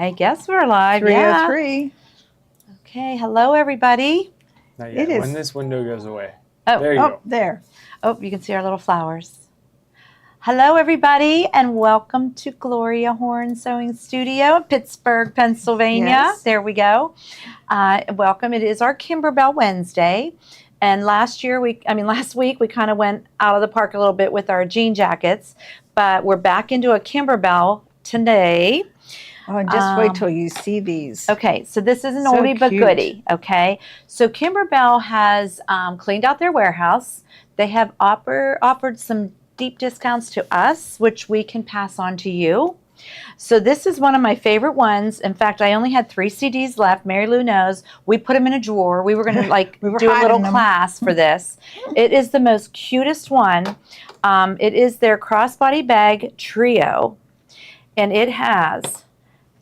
I guess we're live. 303. Yeah. Okay. Hello, everybody. Not yet. When this window goes away. Oh, there you go. There. Oh, you can see our little flowers. Hello, everybody, and welcome to Gloria Horn Sewing Studio in Pittsburgh, Pennsylvania. Yes. There we go. Welcome. It is our Kimberbell Wednesday. And last week, we kind of went out of the park a little bit with our jean jackets, but we're back into a Kimberbell today. Oh, just wait till you see these. Okay, so this is an So oldie but cute. goodie, okay? So Kimberbell has cleaned out their warehouse. They have offered some deep discounts to us, which we can pass on to you. So this is one of my favorite ones. In fact, I only had 3 CDs left. Mary Lou knows. We put them in a drawer. We were going to do a little class for this. It is the most cutest one. It is their Crossbody bag trio, and it has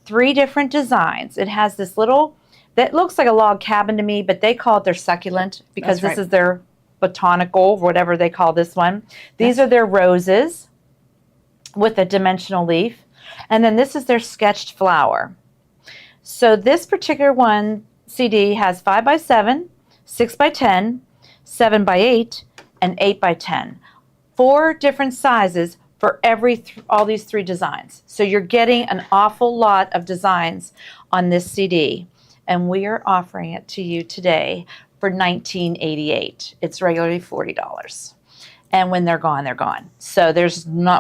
3 different designs. It has this little, that looks like a log cabin to me, but they call it their succulent because this is their botanical, whatever they call this one. These are their roses with a dimensional leaf. And then this is their sketched flower. So this particular one CD has 5x7, 6x10, 7x8, and 8x10. 4 different sizes for all these 3 designs. So you're getting an awful lot of designs on this CD, and we are offering it to you today for $19.88. It's regularly $40. And when they're gone, they're gone. So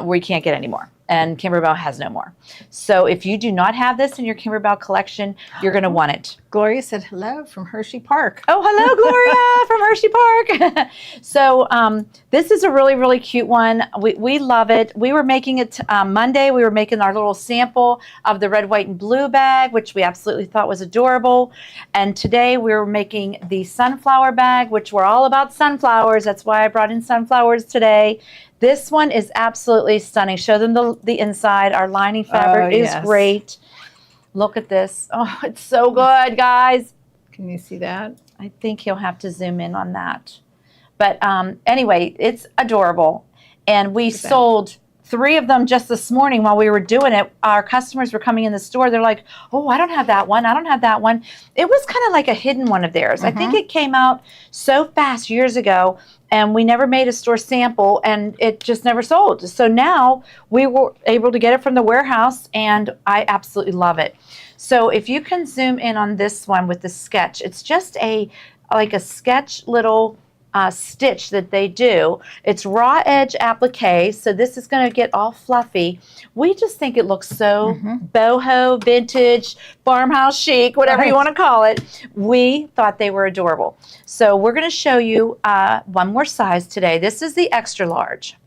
we can't get any more. And Kimberbell has no more. So if you do not have this in your Kimberbell collection, you're going to want it. Gloria said hello from Hershey Park. Oh, hello, Gloria from Hershey Park. So this is a really, really cute one. We love it. We were making it Monday. We were making our little sample of the red, white, and blue bag, which we absolutely thought was adorable. And today we were making the sunflower bag, which we're all about sunflowers. That's why I brought in sunflowers today. This one is absolutely stunning. Show them the inside. Our lining fabric is great. Look at this. Oh, it's so good, guys. Can you see that? I think you'll have to zoom in on that. But anyway, it's adorable. And we sold 3 of them just this morning while we were doing it. Our customers were coming in the store. They're like, oh, I don't have that one. I don't have that one. It was kind of like a hidden one of theirs. I think it came out so fast years ago, and we never made a store sample, and it just never sold. So now we were able to get it from the warehouse, and I absolutely love it. So if you can zoom in on this one with the sketch, it's just like a sketch little stitch that they do. It's raw edge applique, so this is going to get all fluffy. We just think it looks so boho, vintage, farmhouse chic, whatever you want to call it. We thought they were adorable. So we're going to show you one more size today. This is the extra large.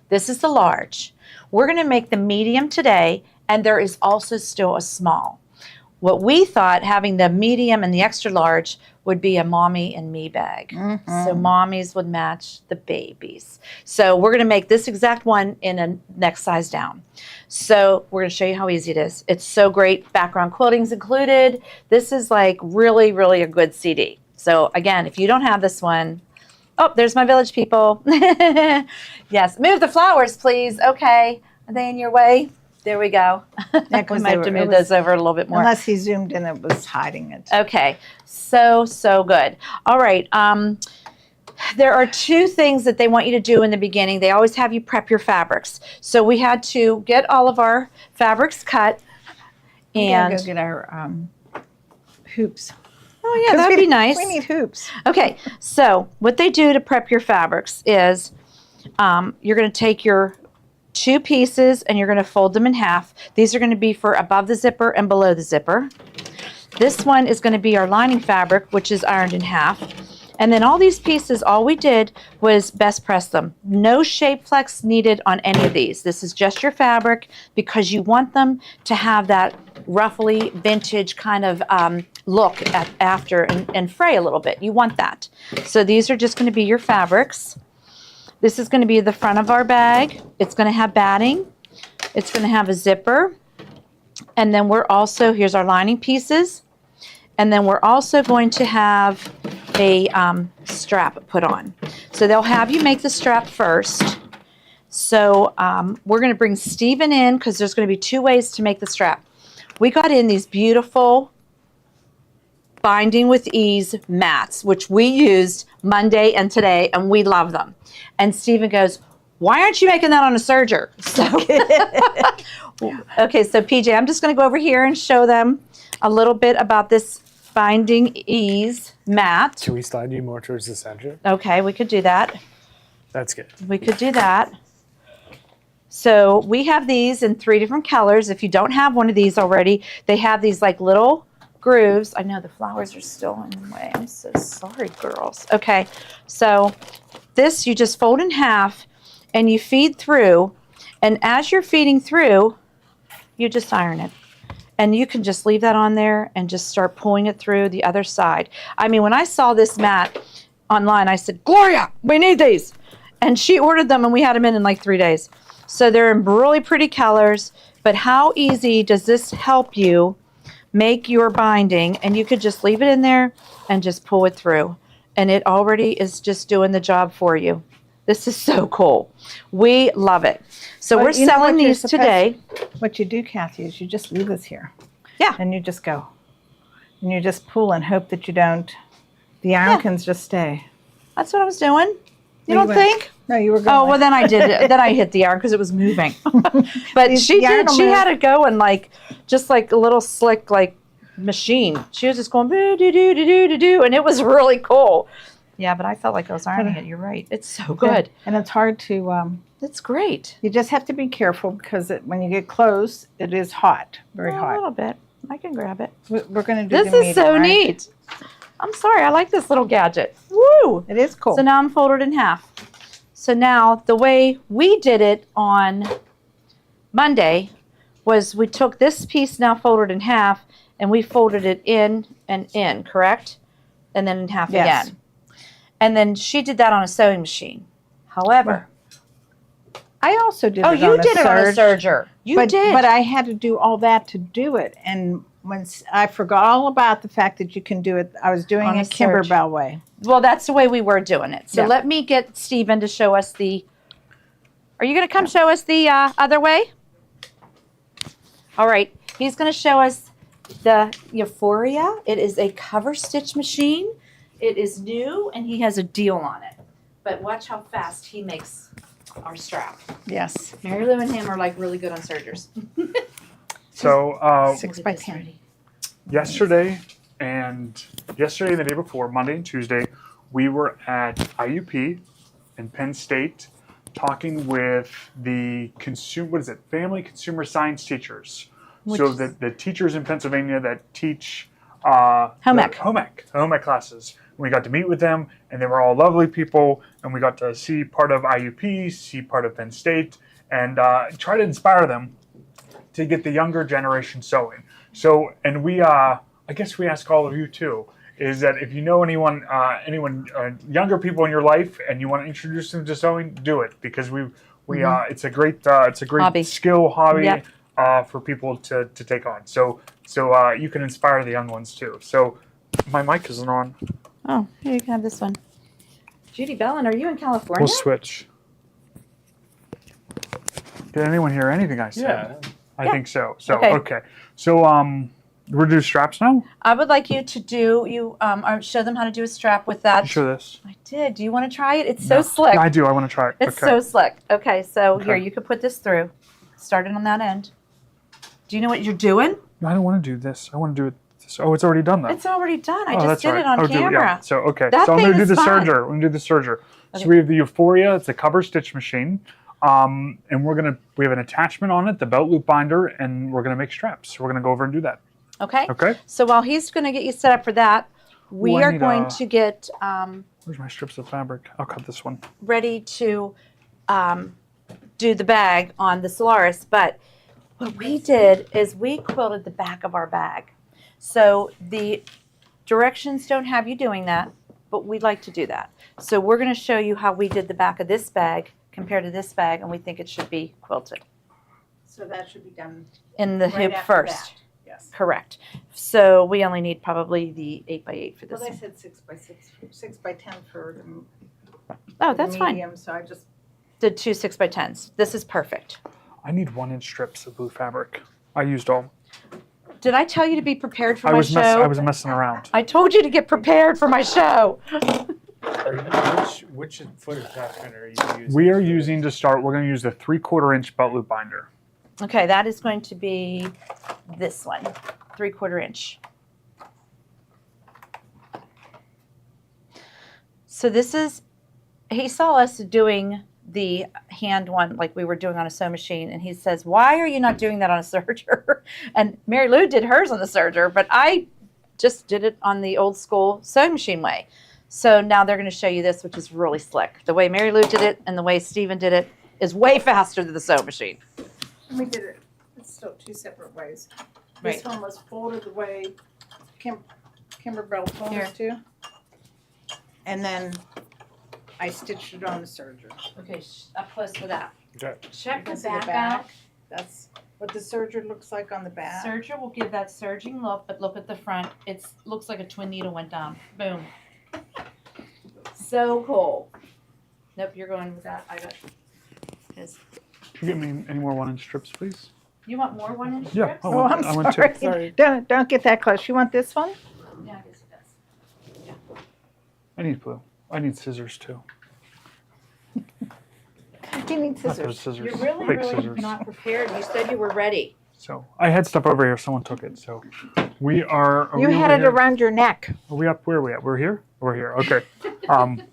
This is the large. We're going to make the medium today, and there is also still a small. What we thought, having the medium and the extra large, would be a mommy and me bag. So mommies would match the babies. So we're going to make this exact one in a next size down. So we're going to show you how easy it is. It's so great. Background quilting's included. This is like really, really a good CD. So again, if you don't have this one, oh, there's my village people. Yes, move the flowers, please. Okay, are they in your way? There we go. Yeah, we might have to move those over a little bit more. Unless he zoomed in, it was hiding it. Okay, so good. All right, there are 2 things that they want you to do in the beginning. They always have you prep your fabrics. So we had to get all of our fabrics cut. And go get our hoops. Oh yeah, that'd be nice. We need hoops. Okay, so what they do to prep your fabrics is you're going to take your 2 pieces and you're going to fold them in half. These are going to be for above the zipper and below the zipper. This one is going to be our lining fabric, which is ironed in half. And then all these pieces, all we did was best press them. No shape flex needed on any of these. This is just your fabric because you want them to have that ruffly vintage kind of look after and fray a little bit. You want that. So these are just going to be your fabrics. This is going to be the front of our bag. It's going to have batting. It's going to have a zipper. And then we're also, here's our lining pieces. And then we're also going to have a strap put on. So they'll have you make the strap first. So we're going to bring Stephen in because there's going to be 2 ways to make the strap. we got in these beautiful Binding with Ease mats, which we used Monday and today, and we love them. And Stephen goes, why aren't you making that on a serger? So, okay, so PJ, I'm just going to go over here and show them a little bit about this Binding Ease mat. Can we slide you more towards the center? Okay, we could do that. That's good. We could do that. So we have these in 3 different colors. If you don't have one of these already, they have these like little grooves. I know the flowers are still in the way. I'm so sorry, girls. Okay, so this you just fold in half and you feed through. And as you're feeding through, you just iron it. And you can just leave that on there and just start pulling it through the other side. I mean, when I saw this mat online, I said, Gloria, we need these. And she ordered them and we had them in like 3 days. So they're in really pretty colors, but how easy does this help you make your binding? And you could just leave it in there and just pull it through. And it already is just doing the job for you. This is so cool. We love it. So we're selling these today. What you do, Kathy, is you just leave this here. Yeah. And you just go. And you just pull and hope that you don't. The iron can just stay. That's what I was doing. You don't think? No, you were going. Oh, well, then I did it. Then I hit the iron because it was moving. But she did. She had it going like, just like a little slick, like machine. She was just going, do, do, do, do, do, do. And it was really cool. Yeah, but I felt like I was ironing it. You're right. It's so good. And it's hard to... it's great. You just have to be careful because when you get close, it is hot. Very hot. A little bit. I can grab it. We're going to do this is so neat. I'm sorry. I like this little gadget. Woo! It is cool. So now I'm folded in half. So now the way we did it on Monday was we took this piece now folded in half and we folded it in and in, correct? And then in half again. And then she did that on a sewing machine. However, I also did it you did it on a serger. You did. But I had to do all that to do it. And once I forgot all about the fact that you can do it, I was doing it Kimberbell way. Well, that's the way we were doing it. So let me get Stephen to show us the... Are you going to come show us the other way? All right. He's going to show us the Euphoria. It is a cover stitch machine. It is new, and he has a deal on it. But watch how fast he makes our strap. Yes. Mary Lou and him are like really good on sergers. So 6 by 10. yesterday and the day before, Monday and Tuesday, we were at IUP in Penn State talking with the family consumer science teachers. So the teachers in Pennsylvania that teach home ec classes. We got to meet with them, and they were all lovely people, and we got to see part of IUP, see part of Penn State, and try to inspire them to get the younger generation sewing. So, and we, I guess we ask all of you too, is that if you know anyone younger people in your life, and you want to introduce them to sewing, do it, because it's a great hobby. skill hobby for people to take on. So you can inspire the young ones too. So my mic isn't on. Oh, here you can have this one. Judy Bellin, are you in California? We'll switch. Did anyone hear anything I said? Yeah. I think so. So okay. So we're gonna do straps now? I would like you to show them how to do a strap with that. You show this. I did. Do you want to try it? It's so slick. Yeah, I do. I want to try it. It's so slick. Okay, so here, you could put this through. Start it on that end. Do you know what you're doing? No, I don't want to do this. I want to do it. Oh, it's already done though. It's already done. I just did it on I'll camera. Do it, yeah. So okay. That so I'm thing gonna do is the fun. serger. We're gonna do the serger. Okay. So we have the Euphoria. It's a cover stitch machine. And we have an attachment on it, the belt loop binder, and we're gonna make straps. So we're gonna go over and do that. Okay. Okay. So while he's gonna get you set up for that, we are going to get where's my strips of fabric? I'll cut this one. ready to do the bag on the Solaris. But what we did is we quilted the back of our bag. So the directions don't have you doing that, but we'd like to do that. So we're going to show you how we did the back of this bag compared to this bag, and we think it should be quilted. So that should be done In the hoop first. that. Yes. Correct. So we only need probably the 8x8 for this Well, they one. said 6 by 6, 6 by 10 for Oh, that's the fine. medium, so I just... Did 2 6x10s. This is perfect. I need 1-inch strips of blue fabric. I used all. Did I tell you to be prepared for I my was show? I was messing around. I told you to get prepared for my show. Which foot attachment are you using? We are using to start. We're going to use the 3/4 inch belt loop binder. Okay, that is going to be this one, 3/4 inch. So this is, he saw us doing the hand one like we were doing on a sewing machine, and he says, why are you not doing that on a serger? And Mary Lou did hers on the serger, but I just did it on the old school sewing machine way. So now they're going to show you this, which is really slick. The way Mary Lou did it and the way Steven did it is way faster than the sewing machine. We did it. It's still two separate ways. Right. This one was folded the way Kimberbell told Here. us to. And then I stitched it on the serger. Okay, up close for that. Okay. Check the Because of back, the out. back. That's what the serger looks like on the back. Serger will give that serging look, but look at the front. It looks like a twin needle went down. Boom. So cool. Nope, you're going with that. I got his. Can you get me any more 1-inch strips, please? You want more 1-inch Yeah. strips? I Oh, want- I'm I want sorry. to- Sorry. Don't get that close. You want this one? Yeah, I guess it does. I need glue. I need scissors too. You need Not those scissors. scissors. You're really, Fake really scissors. not prepared. You said you were ready. So I had stuff over here. Someone took it. So we are. You we had over it here? around your neck. Are we up? Where are we at? We're here. We're here. Okay.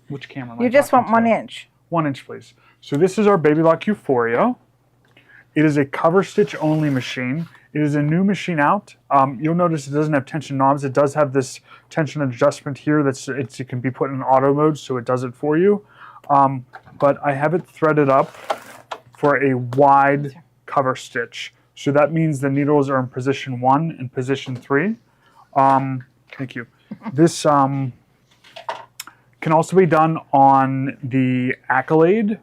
Which camera? Am I You just want talking to? 1 inch. 1 inch, please. So this is our Baby Lock Euphoria. It is a cover stitch only machine. It is a new machine out. You'll notice it doesn't have tension knobs. It does have this tension adjustment here. It can be put in auto mode, so it does it for you. But I have it threaded up for a wide cover stitch. So that means the needles are in position 1 and position 3. Thank you. This can also be done on the Accolade,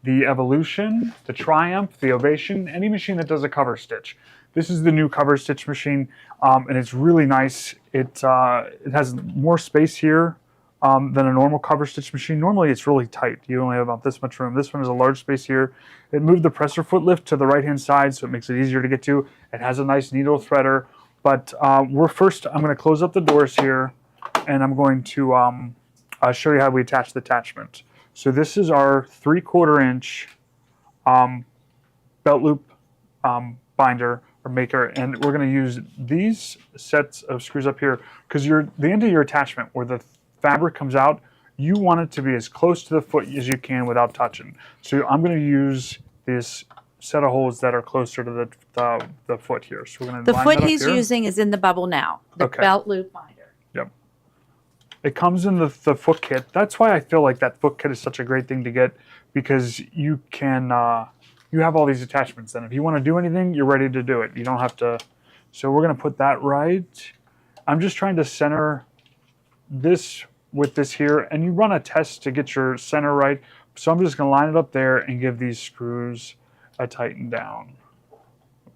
the Evolution, the Triumph, the Ovation, any machine that does a cover stitch. This is the new cover stitch machine, and it's really nice. It has more space here than a normal cover stitch machine. Normally it's really tight. You only have about this much room. This one has a large space here. It moved the presser foot lift to the right-hand side, so it makes it easier to get to. It has a nice needle threader, but I'm going to close up the doors here, and I'm going to show you how we attach the attachment. So this is our 3/4 inch belt loop binder or maker, and we're going to use these sets of screws up here because the end of your attachment where the fabric comes out, you want it to be as close to the foot as you can without touching. So I'm going to use this set of holes that are closer to the foot here. So we're going to The foot he's using is in the bubble now. The Okay. belt loop binder. It comes in the foot kit. That's why I feel like that foot kit is such a great thing to get, because you can you have all these attachments. And if you want to do anything, you're ready to do it. You don't have to. So we're going to put that right. I'm just trying to center this with this here, and you run a test to get your center right. So I'm just going to line it up there and give these screws a tighten down.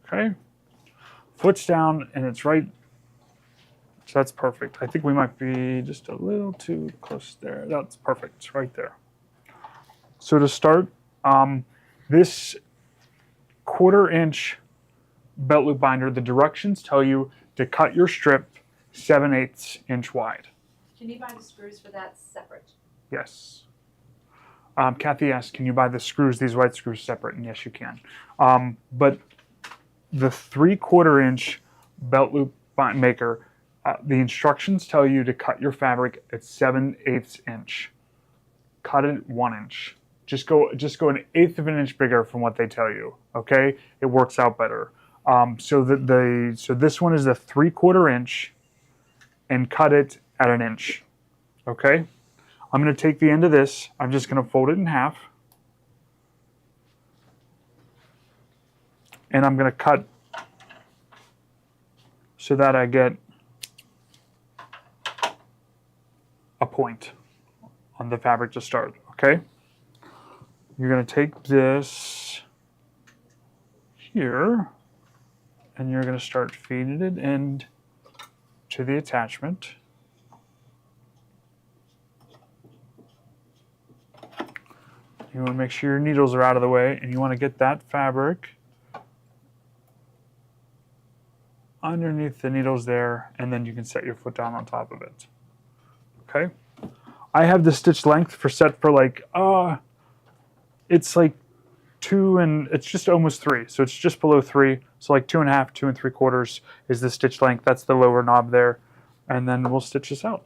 Okay. Foot's down and it's right. So that's perfect. I think we might be just a little too close there. That's perfect. It's right there. So to start, this 1/4 inch belt loop binder, the directions tell you to cut your strip 7/8 inch wide. Can you buy the screws for that separate? Yes. Kathy asked, can you buy the screws, these white screws separate? And yes, you can. But the 3/4 inch belt loop maker, the instructions tell you to cut your fabric at 7/8 inch. Cut it 1 inch. Just go 1/8 of an inch bigger from what they tell you. Okay, it works out better. So this one is a 3/4 inch, and cut it at 1 inch. Okay, I'm going to take the end of this. I'm just going to fold it in half, and I'm going to cut so that I get a point on the fabric to start. Okay, you're going to take this here, and you're going to start feeding it in to the attachment. You want to make sure your needles are out of the way, and you want to get that fabric underneath the needles there, and then you can set your foot down on top of it. Okay. I have the stitch length set for like, it's like 2 and it's just almost 3. So it's just below 3. So like 2.5, 2 3/4 is the stitch length. That's the lower knob there. And then we'll stitch this out.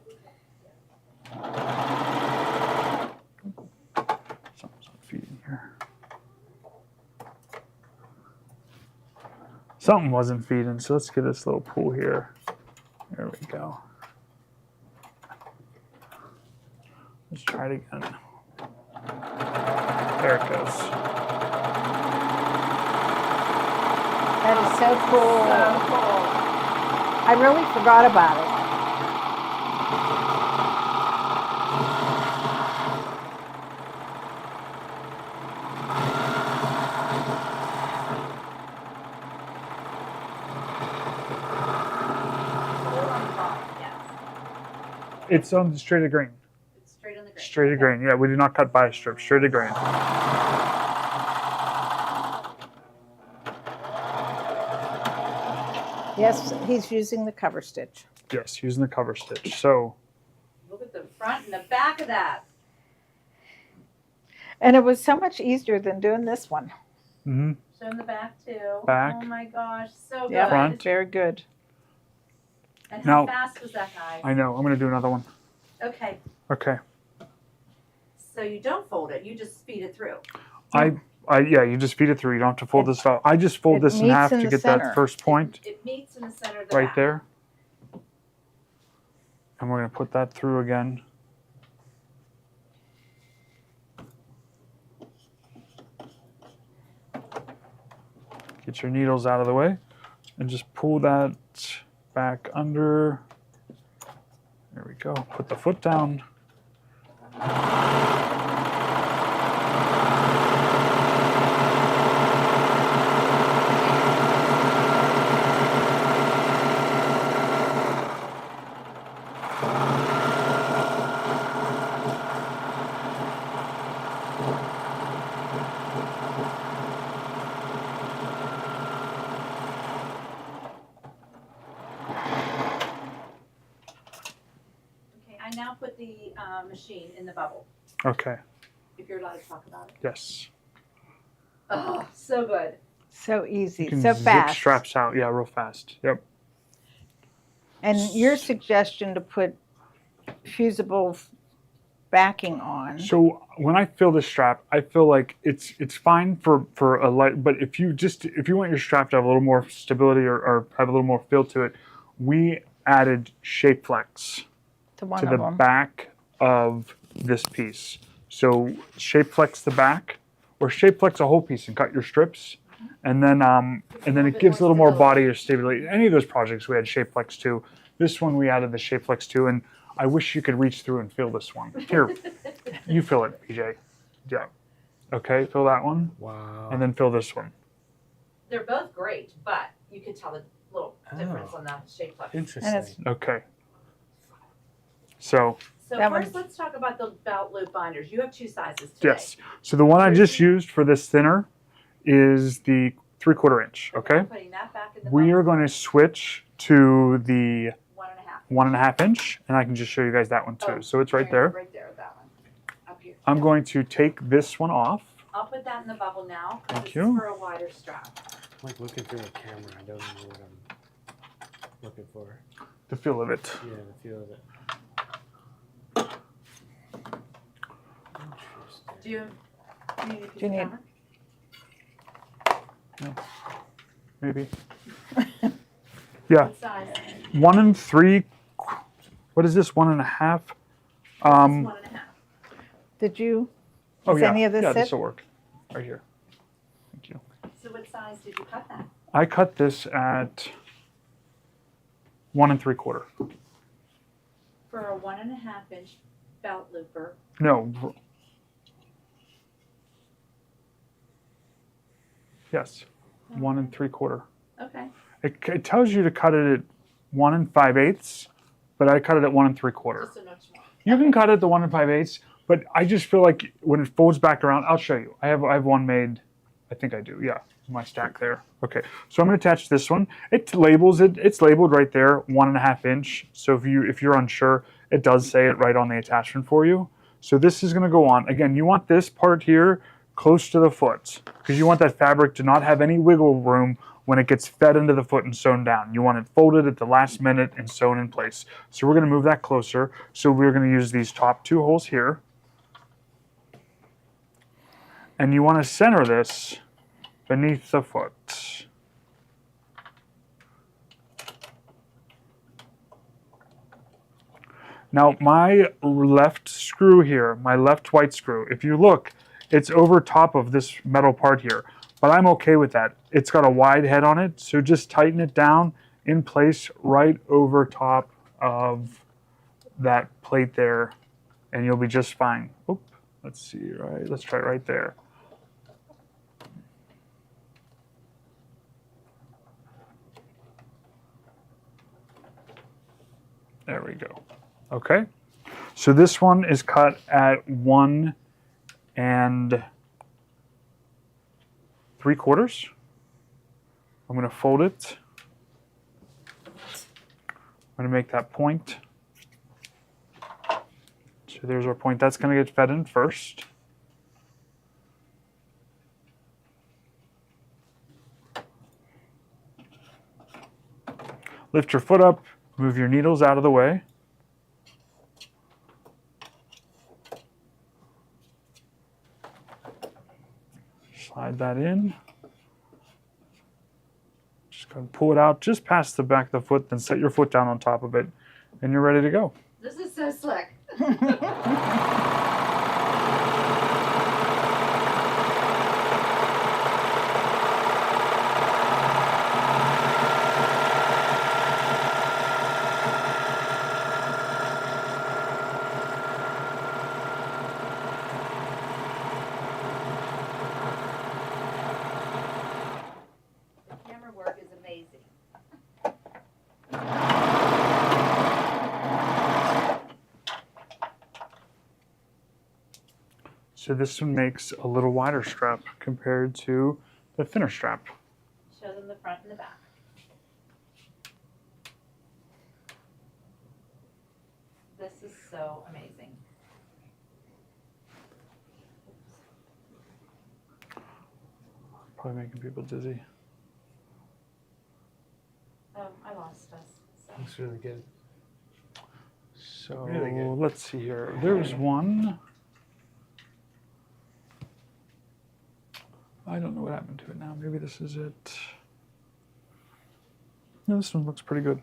Something's not feeding here. Something wasn't feeding, so let's get this little pull here. There we go. Let's try it again. There it goes. That is so cool. So cool. I really forgot about it. It's on straight to grain. It's straight on the grain. Straight to grain. Yeah, we do not cut bias strips. Straight to grain. Yes, he's using the cover stitch. Yes, using the cover stitch. So Look at the front and the back of that. And it was so much easier than doing this one. mm-hmm. Show them the back too. Back. Oh my gosh, so good. Yeah, Front. very good. And how Now- fast was that, guys? I know. I'm going to do another one. Okay, Okay. so you don't fold it, you just feed it through. Yeah, you just feed it through. You don't have to fold this out. I just fold It this in meets half in to the get center. that first point It meets in the center of the right back. there. And we're going to put that through again. Get your needles out of the way and just pull that back under. There we go. Put the foot down. Okay, I now put the machine in the bubble, Okay. if you're allowed to talk about it. Yes. Oh, so good. So easy, You can so zip fast. straps out. Yeah, real fast. Yep. And your suggestion to put fusible backing on. So when I fill this strap, I feel like it's fine for a light, but if you want your strap to have a little more stability or have a little more feel to it, we added shape flex To one to of the them. back of this piece. So shape flex the back, or shape flex a whole piece and cut your strips, and then it gives a little more body or stability. Any of those projects we had shape flex to. This one we added the shape flex to, and I wish you could reach through and feel this one. Here, you fill it, PJ. Yeah. Okay, fill that one, Wow. and then fill this one. They're both great, but you could tell the little difference Oh. on the shape flex. Interesting. Okay. So So That first, one's- let's talk about the belt loop binders. You have 2 sizes today. yes. So the one I just used for this thinner is the 3/4 inch. Okay. I'm putting that back in the We bubble. are going to switch to the 1.5. 1.5 inch, and I can just show you guys that one too. Oh, So it's right there. Right there, that one. Up here. I'm going to take this one off. I'll put that in the bubble now. 'Cause Thank this you. is for a wider strap. I'm like looking through a camera. I don't know what I'm looking for. The feel of it. Yeah, the feel of it. Interesting. Do you need a piece Do you of need- camera? Maybe. Yeah. What size? 1 3. What is this? 1.5. This is 1.5. Did you? Oh Does yeah. any of this yeah, fit? this will work. Right here. Thank you. So what size did you cut that? I cut this at 1 3/4. For a 1.5 inch belt looper. No. Yes. 1 3/4. Okay. It tells you to cut it at 1 5/8, but I cut it at 1 3/4. Just a notch more. You can cut it at the 1 5/8, but I just feel like when it folds back around, I'll show you. I have one made I think I do. Yeah, my stack there. Okay, so I'm going to attach this one. It labels it. It's labeled right there, 1.5 inch. So if you're unsure, it does say it right on the attachment for you. So this is going to go on. Again, you want this part here close to the foot because you want that fabric to not have any wiggle room when it gets fed into the foot and sewn down. You want it folded at the last minute and sewn in place. So we're going to move that closer. So we're going to use these top 2 holes here. And you want to center this beneath the foot. Now my left screw here, my left white screw, if you look, it's over top of this metal part here, but I'm okay with that. It's got a wide head on it, so just tighten it down in place right over top of that plate there, and you'll be just fine. Oop, let's see, right? Let's try it right there. There we go. Okay, so this one is cut at 1 3/4. I'm going to fold it. I'm going to make that point. So there's our point. That's going to get fed in first. Lift your foot up. Move your needles out of the way. Slide that in. Just go and pull it out just past the back of the foot, then set your foot down on top of it, and you're ready to go. This is so slick. Camera work is amazing. So this one makes a little wider strap compared to the thinner strap. Show them the front and the back. This is so amazing. Probably making people dizzy. I lost us. So. Looks really good. So Really good. let's see here. There's one. I don't know what happened to it now. Maybe this is it. No, this one looks pretty good.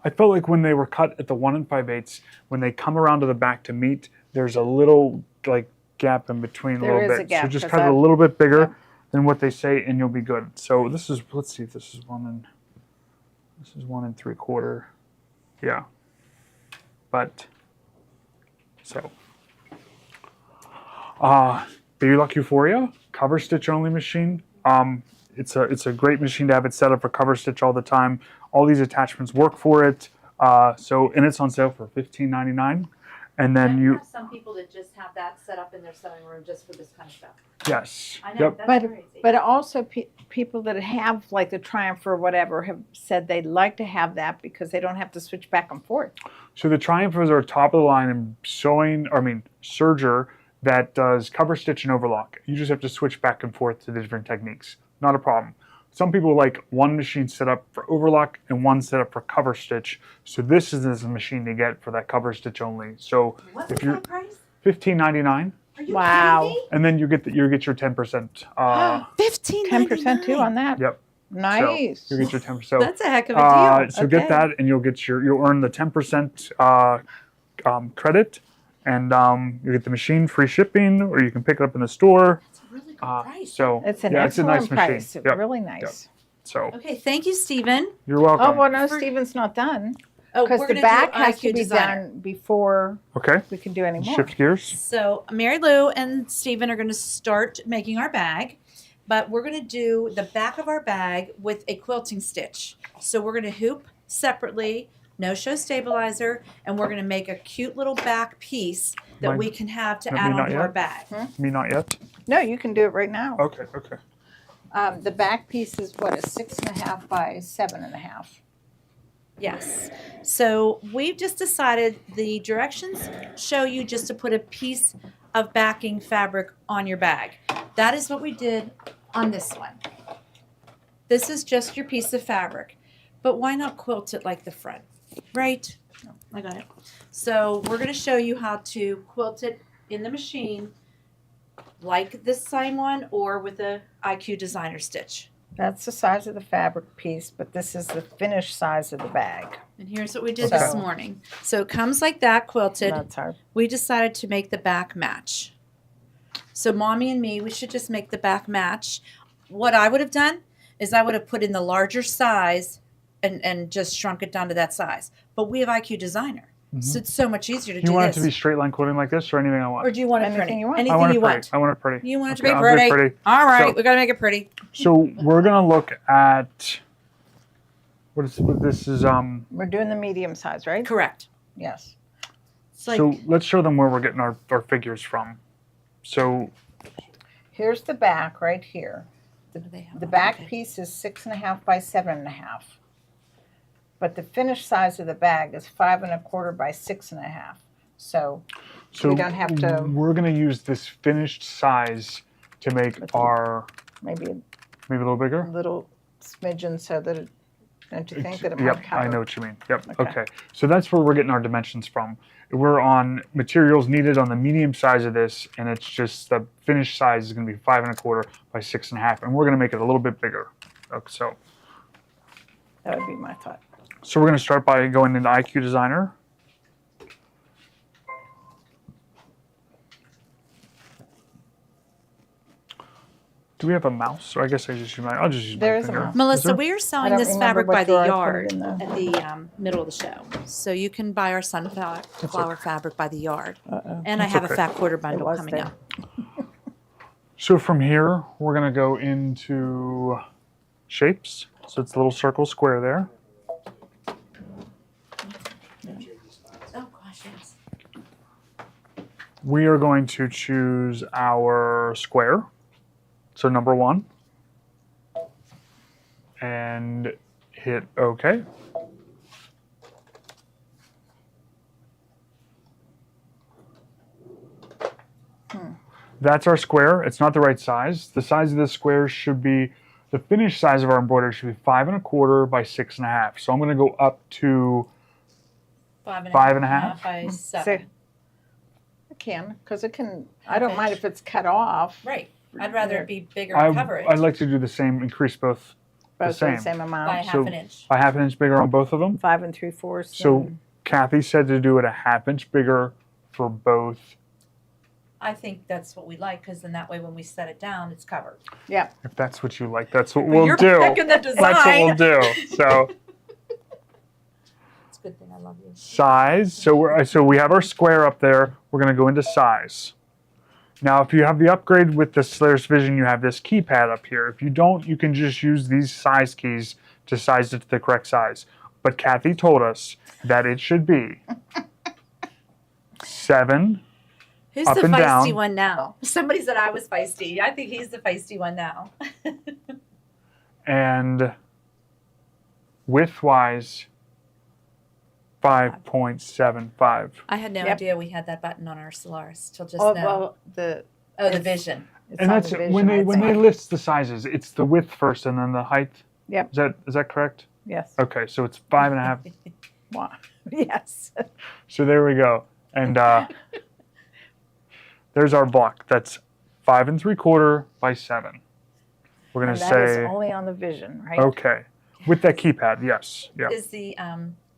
I felt like when they were cut at the 1 5/8, when they come around to the back to meet, there's a little like gap in between a There little is bit. a gap, So just 'cause cut it a I've- little bit bigger yeah. than what they say, and you'll be good. So this is, let's see if this is 1 3/4. Yeah. But so Baby Lock Euphoria cover stitch only machine. It's a great machine to have it set up for cover stitch all the time. All these attachments work for it. And it's on sale for $15.99. And then I you, have some people that just have that set up in their sewing room just for this kind of stuff. yes. I know, Yep. that's crazy. But also people that have like the Triumph or whatever have said they'd like to have that because they don't have to switch back and forth. So the Triumphs are top of the line in serger that does cover stitch and overlock. You just have to switch back and forth to the different techniques. Not a problem. Some people like one machine set up for overlock and one set up for cover stitch. So this is a machine to get for that cover stitch only. So What's if you're that price? $15.99, Are you Wow. kidding me? and then you get your 10%. 10% too on that. Yep. Nice. So you get your 10%. That's a heck of a deal. So get that, and you'll earn the 10% credit, and you get the machine free shipping, or you can pick it up in the store. It's a really good price. So It's an yeah, excellent it's a nice price. machine. Yep. Really nice. So Okay, thank you, Stephen. you're welcome. Oh, well, no, For- Stephen's not done. Oh, Because we're the gonna back do has IQ to be Designer. done before Okay. we can do any more. Shift gears. So Mary Lou and Stephen are going to start making our bag, but we're going to do the back of our bag with a quilting stitch. So we're going to hoop separately no show stabilizer, and we're going to make a cute little back piece that Mine- we can have to me add not onto our yet? bag. Me not yet. No, you can do it right now. Okay. Okay. The back piece is what, a 6.5 by 7.5. Yes. So we've just decided the directions show you just to put a piece of backing fabric on your bag. That is what we did on this one. This is just your piece of fabric. But why not quilt it like the front, right? I got it. So we're going to show you how to quilt it in the machine like this same one or with a IQ designer stitch. That's the size of the fabric piece, but this is the finished size of the bag. And here's what we did this morning. So it comes like that quilted. That's our We decided to make the back match. So mommy and me, we should just make the back match. What I would have done is I would have put in the larger size and just shrunk it down to that size. But we have IQ designer. So it's so much easier to Do do you want this. it to be straight line quilting like this or anything I want? Or do you want it Anything pretty? you want. Anything I want you it pretty. want. I want it pretty. You want it to Okay, be I'll do it pretty? All right, So- we got to make it pretty. So we're gonna look at what this is. We're doing the medium size, right? Correct. Yes. It's like, So let's show them where we're getting our figures from. So Here's the back right here. what do they have? The back Okay. piece is 6.5 by 7.5. But the finished size of the bag is 5.25 by 6.5. So we don't have to We're gonna use this finished size to make our maybe maybe a little a bigger. little smidgen so that it, don't you think that it Yep, might cover? I know what you mean. Yep. Okay. Okay. So that's where we're getting our dimensions from. We're on materials needed on the medium size of this, and it's just the finished size is going to be 5.25 by 6.5, and we're going to make it a little bit bigger. Okay, That would be my thought. so we're going to start by going into IQ Designer. Do we have a mouse? Or I guess I'll just use my There is a finger. mouse. Melissa, there? we are I selling don't this remember fabric by what the drawer I put yard it in, though. at the middle of the show. So you can buy our sunflower fabric by the yard. Uh-oh. And I That's have okay. a fat quarter bundle was coming there. up. So from here, we're going to go into shapes. So it's a little circle square there. Oh, gosh, yes. We are going to choose our square. So number 1. And hit OK. That's our square. It's not the right size. The size of this square should be, the finished size of our embroidery should be 5.25 by 6.5. So I'm going to go up to 5.5 by So, 7. I can, because it can, I don't mind inch. if it's cut off. Right. I'd rather it be bigger I, and cover it I'd like to do the same, increase both Both same. the same by amount. half so- an inch. by half an inch bigger on both of them. 5 3/4. So Kathy said to do it a half inch bigger for both. I think that's what we like because then that way when we set it down, it's covered. Yeah. If that's what you like, that's what But we'll you're do. picking the design. That's what we'll do. So It's a good thing I love you. size. So we have our square up there. We're going to go into size. Now, if you have the upgrade with the Slayer's Vision, you have this keypad up here. If you don't, you can just use these size keys to size it to the correct size. But Kathy told us that it should be 7. Who's Up the and feisty down. one now? Somebody said I was feisty. I think he's the feisty one now. And width-wise, 5.75. I had no Yep. idea we had that button on our Solaris till just Oh, now. well, the The vision. it's And on that's the when vision, they I think. list the sizes, it's the width first and then the height. Yep. Is that correct? Yes. Okay, so it's 5.5. Wow. Yes. So there we go. And there's our block. That's 5 3/4 by 7. We're gonna And that is say only on the vision, right? okay with that keypad. Yes. Yeah. Is the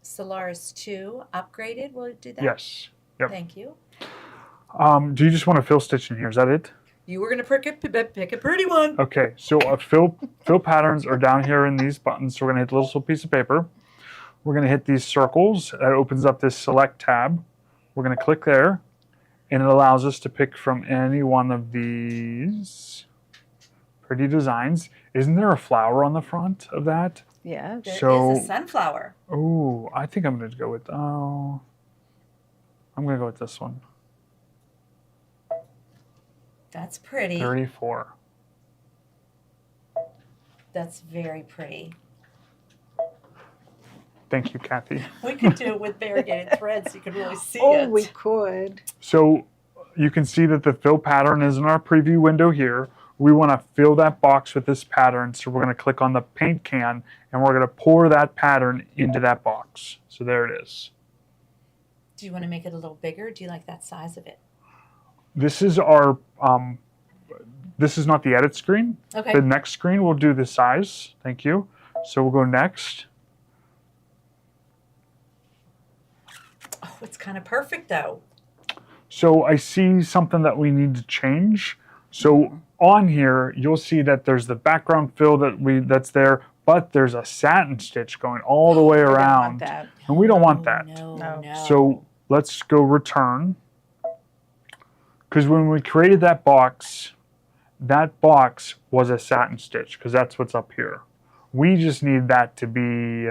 Solaris 2 upgraded? Will it do that? Yes. Yep. Thank you. Do you just want to fill stitch in here? Is that it? You were going to pick a pretty one. Okay. So fill patterns are down here in these buttons. So we're gonna hit the little piece of paper. We're gonna hit these circles. That opens up this select tab. We're gonna click there, and it allows us to pick from any one of these pretty designs. Isn't there a flower on the front of that? Yeah. There is So- a sunflower. Oh, I think I'm going to go with, I'm going to go with this one. That's pretty. 34. That's very pretty. Thank you, Kathy. We could do it with variegated threads so you could really see Oh, it. we could. So you can see that the fill pattern is in our preview window here. We want to fill that box with this pattern. So we're going to click on the paint can and we're going to pour that pattern into that box. So there it is. Do you want to make it a little bigger? Do you like that size of it? This is our, this is not the edit screen. Okay. The next screen will do the size. Thank you. So we'll go next. Oh, it's kind of perfect though. So I see something that we need to change. So on here, you'll see that there's the background fill that's there, but there's a satin stitch going all the way We don't want around. that. And we don't want that. No, No. no. So let's go return. Because when we created that box was a satin stitch because that's what's up here. We just need that to be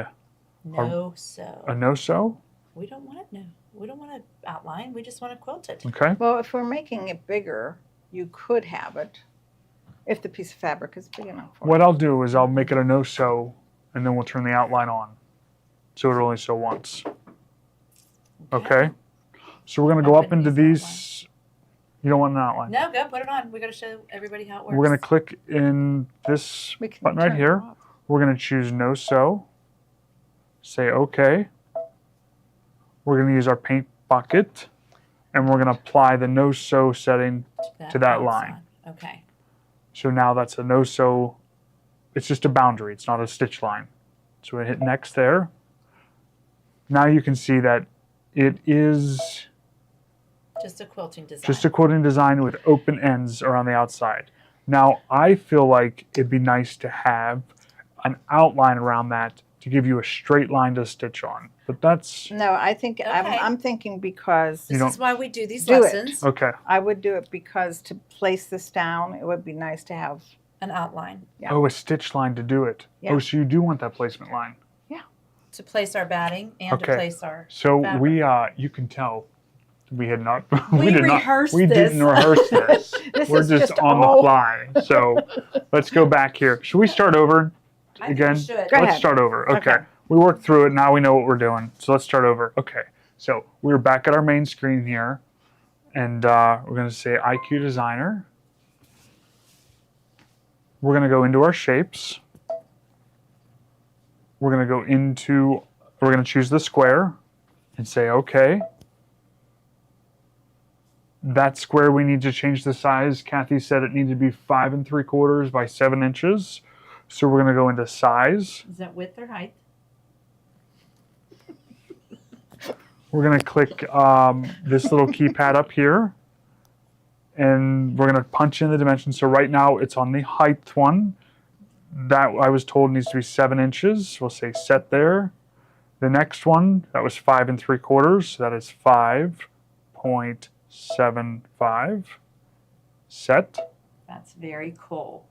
no, so. a no-sew. We don't want it, no. We don't want to outline. We just want to quilt it. Okay. Well, if we're making it bigger, you could have it if the piece of fabric is big enough for What it. I'll do is I'll make it a no-sew and then we'll turn the outline on. So it'll only sew once. Okay. So we're going to go I up wouldn't into use these. You don't want an outline. No, go put it on. We got to show everybody how it works. We're going to click in this We can button right turn it here. off. We're going to choose no sew. Say OK. We're going to use our paint bucket and we're going to apply the no sew setting to that box line. on. Okay. So now that's a no sew. It's just a boundary. It's not a stitch line. So we hit next there. Now you can see that it is Just a quilting design. just a quilting design with open ends around the outside. Now I feel like it'd be nice to have an outline around that to give you a straight line to stitch on. But that's No, I think Okay. I'm thinking because You This is don't- why we do these Do it. lessons. okay. I would do it because to place this down, it would be nice to have. An outline Yeah. Oh, a stitch line to do it. Yeah. Oh, so you do want that placement line. to place our batting and to Okay. place our So fabric. we, you can tell we had not. We did rehearsed We this. didn't rehearse this. This We're is just on all- the fly. So let's go back here. Should we start over I think again? we should. Go Let's ahead. start over. Okay. Okay. We worked through it. Now we know what we're doing. So let's start over. Okay. So we're back at our main screen here. And we're going to say IQ Designer. We're going to go into our shapes. We're going to go into, we're going to choose the square and say OK. That square we need to change the size. Kathy said it needed to be 5 3/4 by 7 inches. So we're going to go into size. Is that width or height? We're going to click this little keypad up here. And we're going to punch in the dimensions. So right now it's on the height one. That I was told needs to be 7 inches. We'll say set there. The next one, that was 5 3/4. So that is 5.75. Set. That's very cool.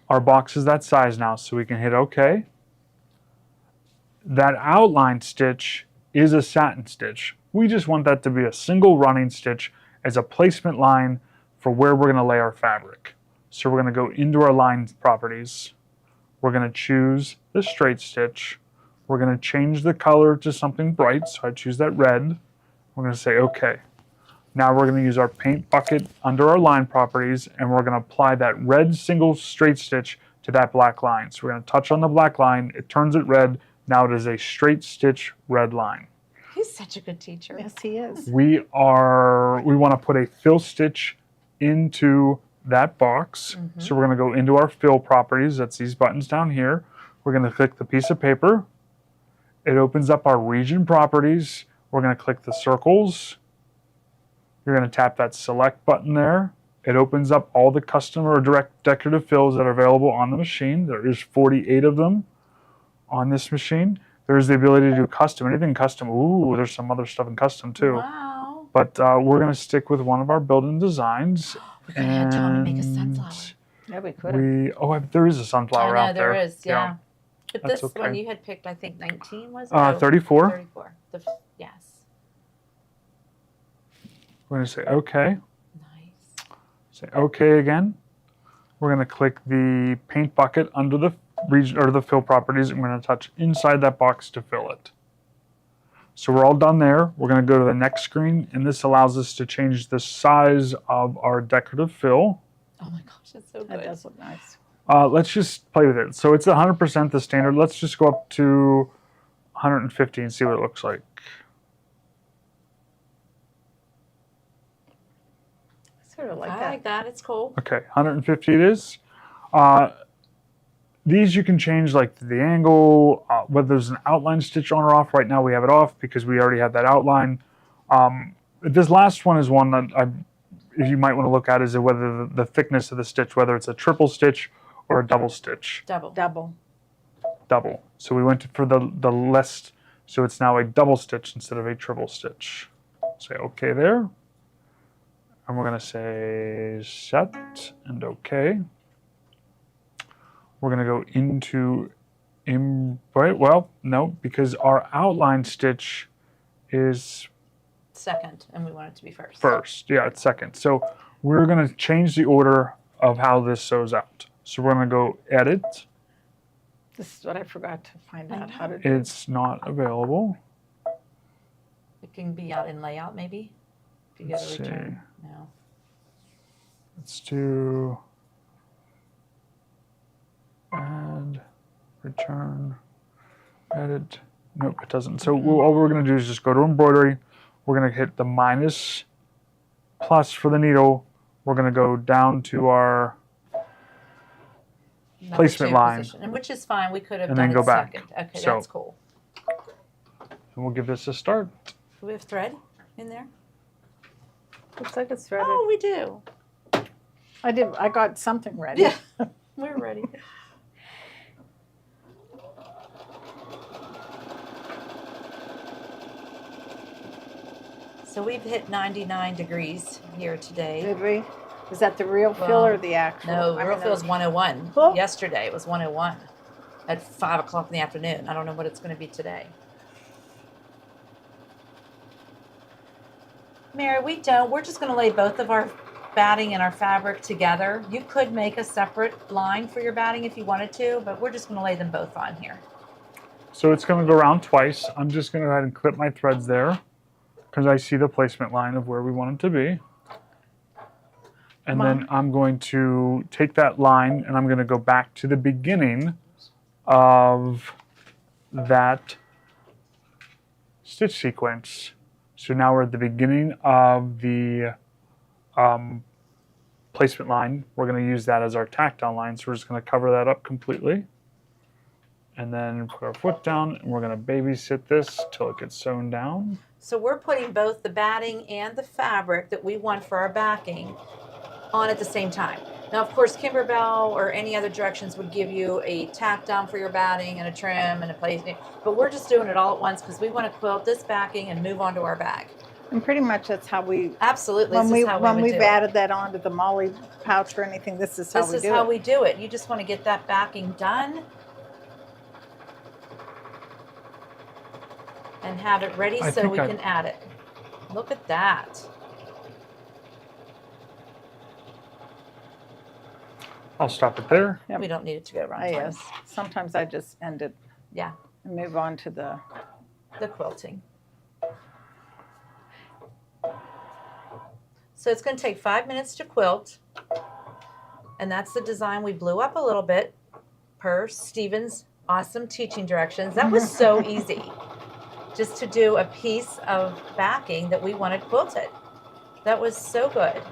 Our box is that size now, so we can hit OK. That outline stitch is a satin stitch. We just want that to be a single running stitch as a placement line for where we're going to lay our fabric. So we're going to go into our line properties. We're going to choose the straight stitch. We're going to change the color to something bright, so I choose that red. We're going to say OK. Now we're going to use our paint bucket under our line properties, and we're going to apply that red single straight stitch to that black line. So we're going to touch on the black line, it turns it red. Now it is a straight stitch red line. He's such a good teacher. Yes, he is. We want to put a fill stitch into that box. So we're going to go into our fill properties. That's these buttons down here. We're going to click the piece of paper. It opens up our region properties. We're going to click the circles. You're going to tap that select button there. It opens up all the custom or direct decorative fills that are available on the machine. There is 48 of them on this machine. There's the ability to do custom, anything custom. Ooh, there's some other stuff in custom too. Wow. But we're going to stick with one of our build-in designs. We're going to have Tommy make a sunflower. Yeah, we could have. There is a sunflower I know out there. there is, yeah. But That's this one okay. you had picked, I think 19 was it? 34. 34. Yes. We're going to say OK. Nice. Say OK again. We're going to click the paint bucket under the region or the fill properties. And we're going to touch inside that box to fill it. So we're all done there. We're going to go to the next screen, and this allows us to change the size of our decorative fill. Oh my gosh, it's so good. That does look nice. Let's just play with it. So it's 100% the standard. Let's just go up to 150 and see what it looks like. Sort of like I that. like that. It's cool. Okay, 150 it is. These you can change like the angle, whether there's an outline stitch on or off. Right now we have it off because we already have that outline. This last one is one that you might want to look at is whether the thickness of the stitch, whether it's a triple stitch or a double stitch. Double. So we went for the less, so it's now a double stitch instead of a triple stitch. Say OK there. And we're going to say set and OK. We're going to go into embroidery. Well, no, because our outline stitch is Second, and we want it to be first. first. Yeah, it's second. So we're going to change the order of how this sews out. So we're going to go edit. This is what I forgot to find out how to do. It's not available. It can be out in layout, maybe. If you go Let's to return. No. Let's do add, return, edit. Nope, it doesn't. So all we're going to do is just go to embroidery. We're going to hit the minus plus for the needle. We're going to go down to our Number placement 2 line. position, and which is fine. We could have And done then go it back. second. Okay, So- that's cool. And we'll give this a start. Do we have thread in there? Looks like it's threaded. Oh, we do. I got something ready. Yeah, we're ready. So we've hit 99 degrees here today. Did we? Is that the real fill Well, or the actual? No, I real mean, fill's 101. Oh. Yesterday it was 101 at 5 o'clock in the afternoon. I don't know what it's going to be today. Mary, we're just going to lay both of our batting and our fabric together. You could make a separate line for your batting if you wanted to, but we're just going to lay them both on here. So it's going to go around twice. I'm just going to go ahead and clip my threads there because I see the placement line of where we want it to be. And then I'm going to take that line and I'm going to go back to the beginning of that stitch sequence. So now we're at the beginning of the placement line. We're going to use that as our tack down line. So we're just going to cover that up completely. And then put our foot down and we're going to babysit this till it gets sewn down. So we're putting both the batting and the fabric that we want for our backing on at the same time. Now, of course, Kimberbell or any other directions would give you a tack down for your batting and a trim and a placement, but we're just doing it all at once because we want to quilt this backing and move on to our bag. And pretty much that's how we. Absolutely, When this is how we would we've do it. added that onto the Molly pouch or anything, this is how This we is do how it. we do it. You just want to get that backing done and have it ready I so think we I- can add it. Look at that. I'll stop it there. Yep. We don't need it to go around Yes. twice. Sometimes I just end it Yeah, and move on to the. the quilting. So it's going to take 5 minutes to quilt. And that's the design we blew up a little bit per Stephen's awesome teaching directions. That was so easy. Just to do a piece of backing that we wanted quilted. That was so good.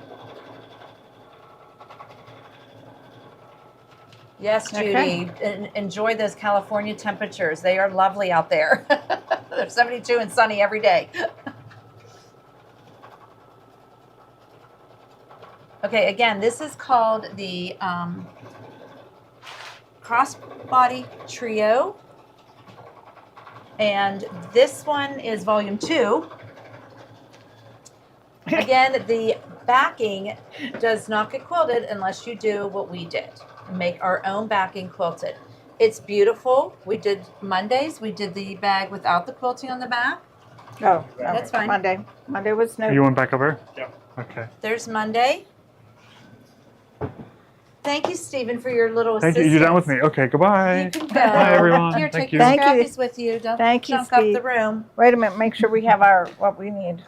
Yes, Judy. Okay. Enjoy those California temperatures. They are lovely out there. They're 72 and sunny every day. Okay, again, this is called the Crossbody Trio. And this one is volume 2. Again, the backing does not get quilted unless you do what we did. Make our own backing quilted. It's beautiful. We did Mondays. We did the bag without the quilting on the back. Oh, no, That's fine. Monday was no. You went back over? Yeah. Okay. There's Monday. Thank you, Stephen, for your little Thank assistance. you. You're done with me. Okay, goodbye. You can go. Bye, everyone. Here, Thank take you. the Thank you. scrappies with you. Don't Thank you, junk up Steve. the room. Wait a minute, make sure we have what we need.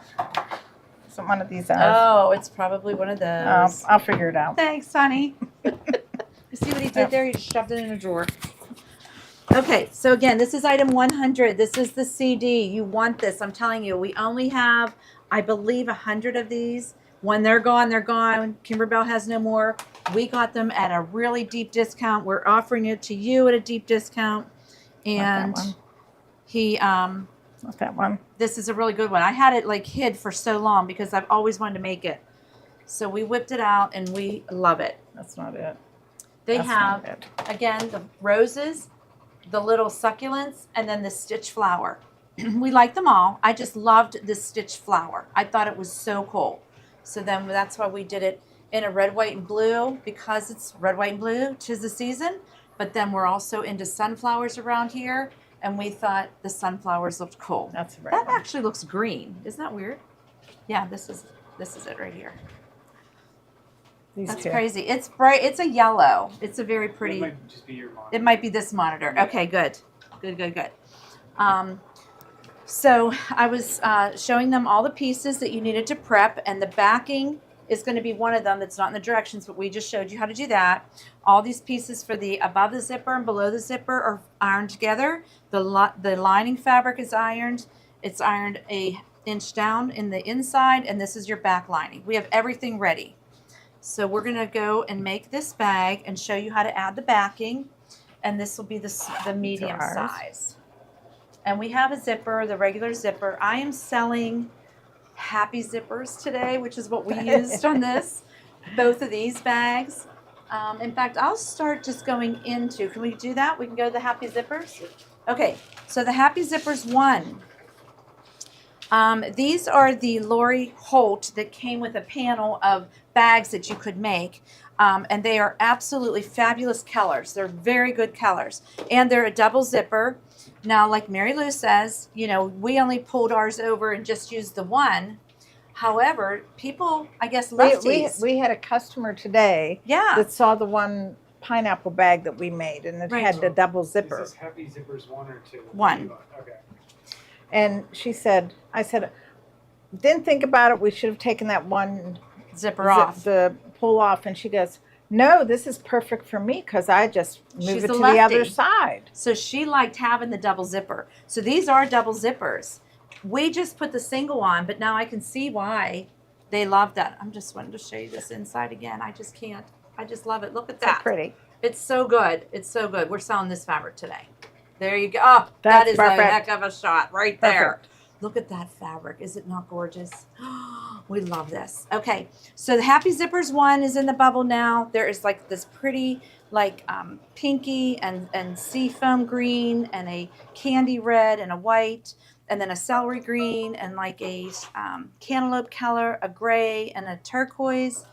Some one of these. Oh, it's probably one of those. I'll figure it out. Thanks, honey. You see what he did there? He just shoved it in a drawer. Okay, so again, this is item 100. This is the CD. You want this. I'm telling you, we only have, I believe, 100 of these. When they're gone, they're gone. Kimberbell has no more. We got them at a really deep discount. We're offering it to you at a deep discount. And one. he, Not that one. this is a really good one. I had it like hid for so long because I've always wanted to make it. So we whipped it out and we love it. That's not it. They That's have, not it. again, the roses, the little succulents, and then the stitch flower. We like them all. I just loved the stitch flower. I thought it was so cool. So then that's why we did it in a red, white, and blue, because it's red, white, and blue, 'tis the season. But then we're also into sunflowers around here, and we thought the sunflowers looked cool. That's the right That one. actually looks green. Isn't that weird? Yeah, this is it right here. These That's two. crazy. It's bright. It's a yellow. It's a very pretty. It might just be your mom. It might be this monitor. Okay, good. Good. So I was showing them all the pieces that you needed to prep, and the backing is going to be one of them that's not in the directions, but we just showed you how to do that. All these pieces for the above the zipper and below the zipper are ironed together. The lining fabric is ironed. It's ironed a inch down in the inside, and this is your back lining. We have everything ready. So we're going to go and make this bag and show you how to add the backing, and this will be the medium ours. size. And we have a zipper, the regular zipper. I am selling happy zippers today, which is what we used on this, both of these bags. In fact, I'll start just going into, can we do that? We can go to the happy zippers? Okay, so the happy zippers 1. These are the Lori Holt that came with a panel of bags that you could make. And they are absolutely fabulous colors. They're very good colors. And they're a double zipper. Now, like Mary Lou says, you know, we only pulled ours over and just used the one. However, people, I guess, lefties. We had a customer today Yeah. that saw the one pineapple bag that we made, and it Right. had the double Is zipper. this Happy Zippers 1 or 2? One. Okay. And she said, I said, didn't think about it. We should have taken that one Zipper off. the pull off. And she goes, no, this is perfect for me because I just move She's it a to the other lefty. side. So she liked having the double zipper. So these are double zippers. We just put the single on, but now I can see why they love that. I'm just wanting to show you this inside again. I just can't. I just love it. Look at So that. pretty. It's so good. It's so good. We're selling this fabric today. There you go. Oh, that That's is perfect. a heck of a shot right there. Perfect. Look at that fabric. Is it not gorgeous? We love this. Okay, so the Happy Zippers 1 is in the bubble now. There is like this pretty like pinky and sea foam green and a candy red and a white and then a celery green and like a cantaloupe color, a gray and a turquoise.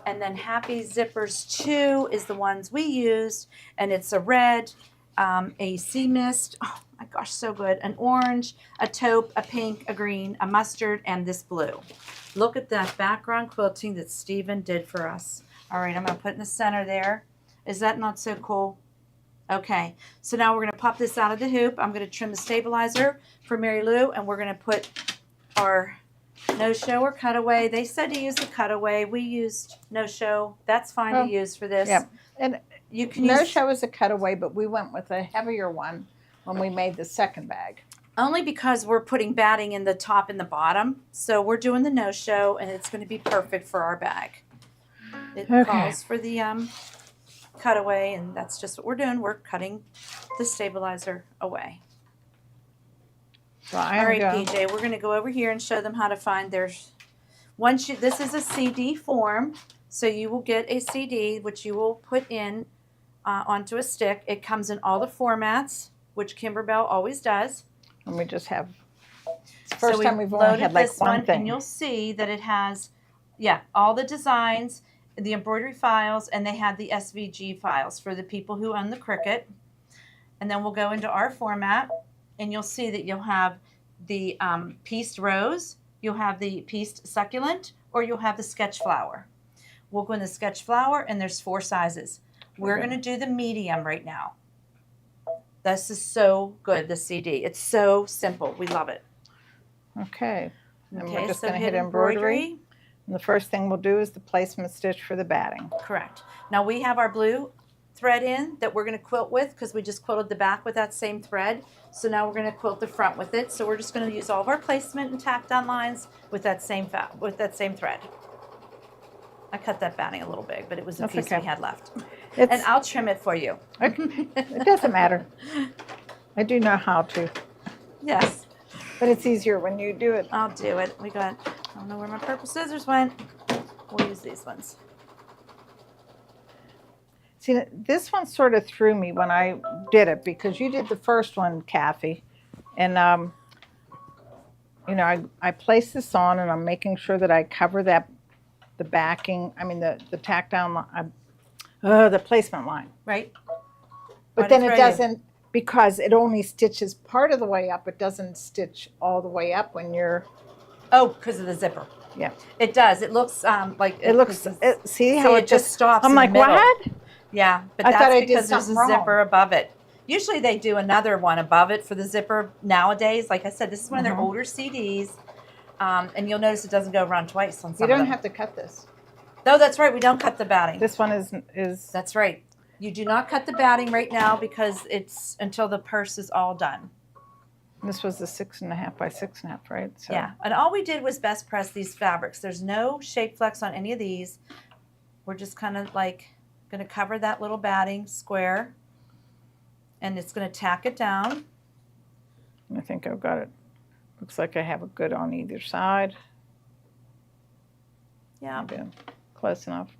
And then Happy Zippers 2 is the ones we used, and it's a red, a sea mist, oh my gosh, so good, an orange, a taupe, a pink, a green, a mustard, and this blue. Look at that background quilting that Stephen did for us. All right, I'm going to put it in the center there. Is that not so cool? Okay, so now we're going to pop this out of the hoop. I'm going to trim the stabilizer for Mary Lou, and we're going to put our no-show or cutaway. They said to use the cutaway. We used no-show. That's fine to use for this. Yeah. And You can no use show is a cutaway, but we went with a heavier one when we made the second bag. only because we're putting batting in the top and the bottom. So we're doing the no-show, and it's going to be perfect for our bag. It Okay. calls for the cutaway, and that's just what we're doing. We're cutting the stabilizer away. So I All right, am going. PJ, we're going to go over here and show them how to find their. This is a CD form, so you will get a CD which you will put in onto a stick. It comes in all the formats, which Kimberbell always does. And we just have. It's the So first time we've only loaded had like this one thing. and you'll see that it has Yeah, all the designs, the embroidery files, and they had the SVG files for the people who own the Cricut. And then we'll go into our format, and you'll see that you'll have the pieced rose, you'll have the pieced succulent, or you'll have the sketch flower. We'll go in the sketch flower, and there's 4 sizes. We're going to do the medium right now. This is so good, the CD. It's so simple. We love it. Okay. And Okay, we're just so going to hit embroidery. And the first thing we'll do is the placement stitch for the batting. Correct. Now we have our blue thread in that we're going to quilt with because we just quilted the back with that same thread. So now we're going to quilt the front with it. So we're just going to use all of our placement and tack down lines with that same thread. I cut that batting a little big, but it was a piece we had left. And I'll trim it for you. It doesn't matter. I do know how to. Yes. But it's easier when you do it. I'll do it. I don't know where my purple scissors went. We'll use these ones. See, this one sort of threw me when I did it because you did the first one, Kathy. And, you know, I place this on and I'm making sure that I cover the backing, the tack down, the placement line. Right. But then it doesn't, because it only stitches part of the way up. It doesn't stitch all the way up when you're. Oh, because of the zipper. Yeah. It does. It looks like it looks. See how so it just stops. I'm in like, the middle. what? Yeah, but I that's thought I because did there's a something wrong. zipper above it. Usually they do another one above it for the zipper nowadays. Like I said, this is one of their older CDs. And you'll notice it doesn't go around twice on some You don't of them. have to cut this. No, that's right. We don't cut the batting. This one is. That's right. You do not cut the batting right now because it's until the purse is all done. This was the 6.5 by 6.5, right? So. Yeah, and all we did was best press these fabrics. There's no shape flex on any of these. We're just kind of like going to cover that little batting square, and it's going to tack it down. I think I've got it. Looks like I have a good on either side. Yeah. Maybe I'm close enough.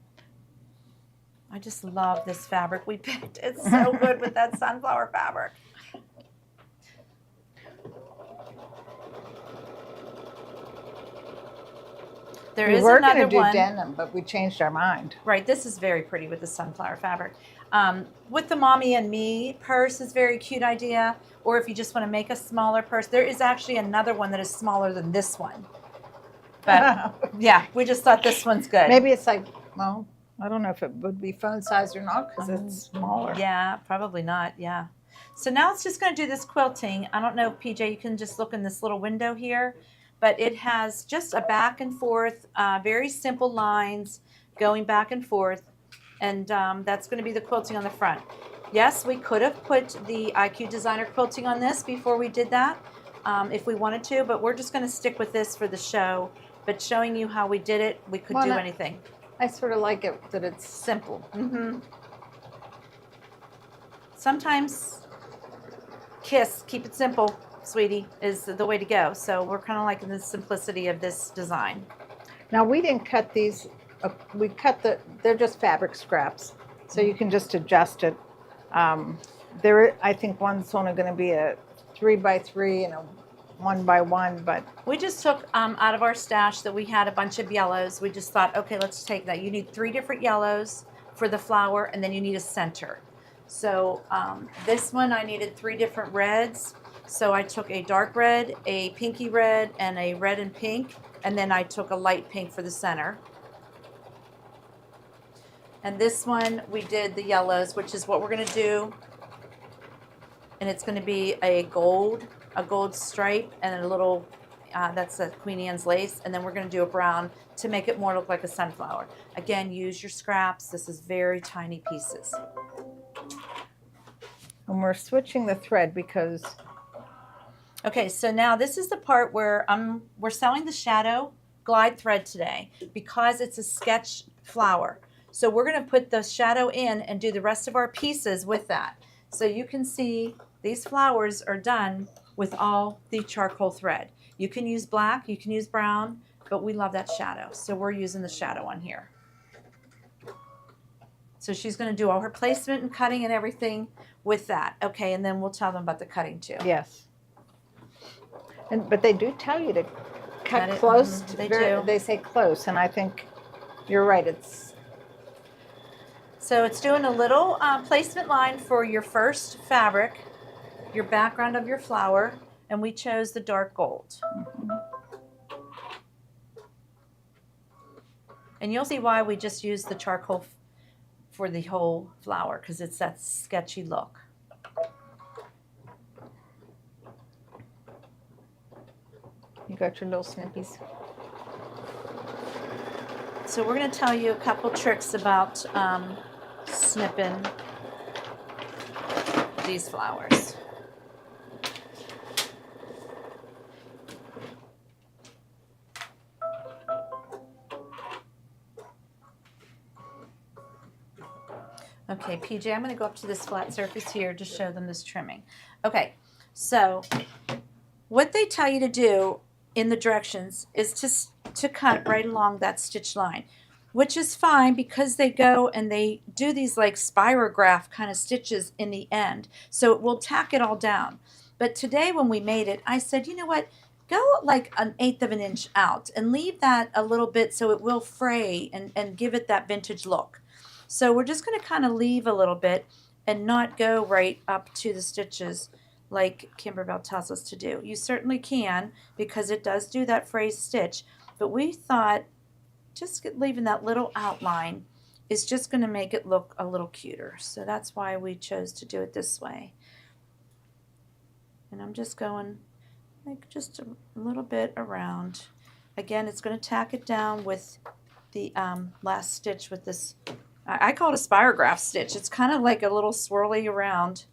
I just love this fabric we picked. It's so good with that sunflower fabric. There is we were another going to do one. denim, but we changed our mind. Right, this is very pretty with the sunflower fabric. With the Mommy and Me purse is a very cute idea. Or if you just want to make a smaller purse, there is actually another one that is smaller than this one. But yeah, we just thought this one's good. Maybe it's like, well, I don't know if it would be phone size or not because it's smaller. Yeah, probably not. Yeah. So now it's just going to do this quilting. I don't know, PJ, you can just look in this little window here. But it has just a back and forth, very simple lines going back and forth. And that's going to be the quilting on the front. Yes, we could have put the IQ Designer quilting on this before we did that, if we wanted to. But we're just going to stick with this for the show. But showing you how we did it, we could do anything. I sort of like it that it's Simple. Mm-hmm. Sometimes keep it simple, sweetie, is the way to go. So we're kind of liking the simplicity of this design. Now we didn't cut these. We cut they're just fabric scraps, so you can just adjust it. I think one's only going to be a 3x3 and a 1x1, but we just took out of our stash that we had a bunch of yellows. We just thought, okay, let's take that. You need 3 different yellows for the flower, and then you need a center. So this one I needed 3 different reds. So I took a dark red, a pinky red, and a red and pink, and then I took a light pink for the center. And this one we did the yellows, which is what we're going to do. And it's going to be a gold stripe, and a little, that's a Queen Anne's lace. And then we're going to do a brown to make it more look like a sunflower. Again, use your scraps. This is very tiny pieces. And we're switching the thread because. Okay, so now this is the part where we're selling the shadow glide thread today because it's a sketch flower. So we're going to put the shadow in and do the rest of our pieces with that. So you can see these flowers are done with all the charcoal thread. You can use black, you can use brown, but we love that shadow. So we're using the shadow on here. So she's going to do all her placement and cutting and everything with that. Okay, and then we'll tell them about the cutting too. Yes. But they do tell you to cut Cut it, close. they do. They say close, and I think you're right. It's So it's doing a little placement line for your first fabric, your background of your flower, and we chose the dark gold. And you'll see why we just used the charcoal for the whole flower, because it's that sketchy look. you got your little snippies. So we're going to tell you a couple tricks about snipping these flowers. Okay, PJ, I'm going to go up to this flat surface here to show them this trimming. Okay, so what they tell you to do in the directions is to cut right along that stitch line, which is fine because they go and they do these like spirograph kind of stitches in the end. So it will tack it all down. But today when we made it, I said, you know what? Go like 1/8 of an inch out and leave that a little bit so it will fray and give it that vintage look. So we're just going to kind of leave a little bit and not go right up to the stitches like Kimberbell tells us to do. You certainly can because it does do that phrase stitch, but we thought just leaving that little outline is just going to make it look a little cuter. So that's why we chose to do it this way. And I'm just going like just a little bit around. Again, it's going to tack it down with the last stitch with this. I call it a spirograph stitch. It's kind of like a little swirly around,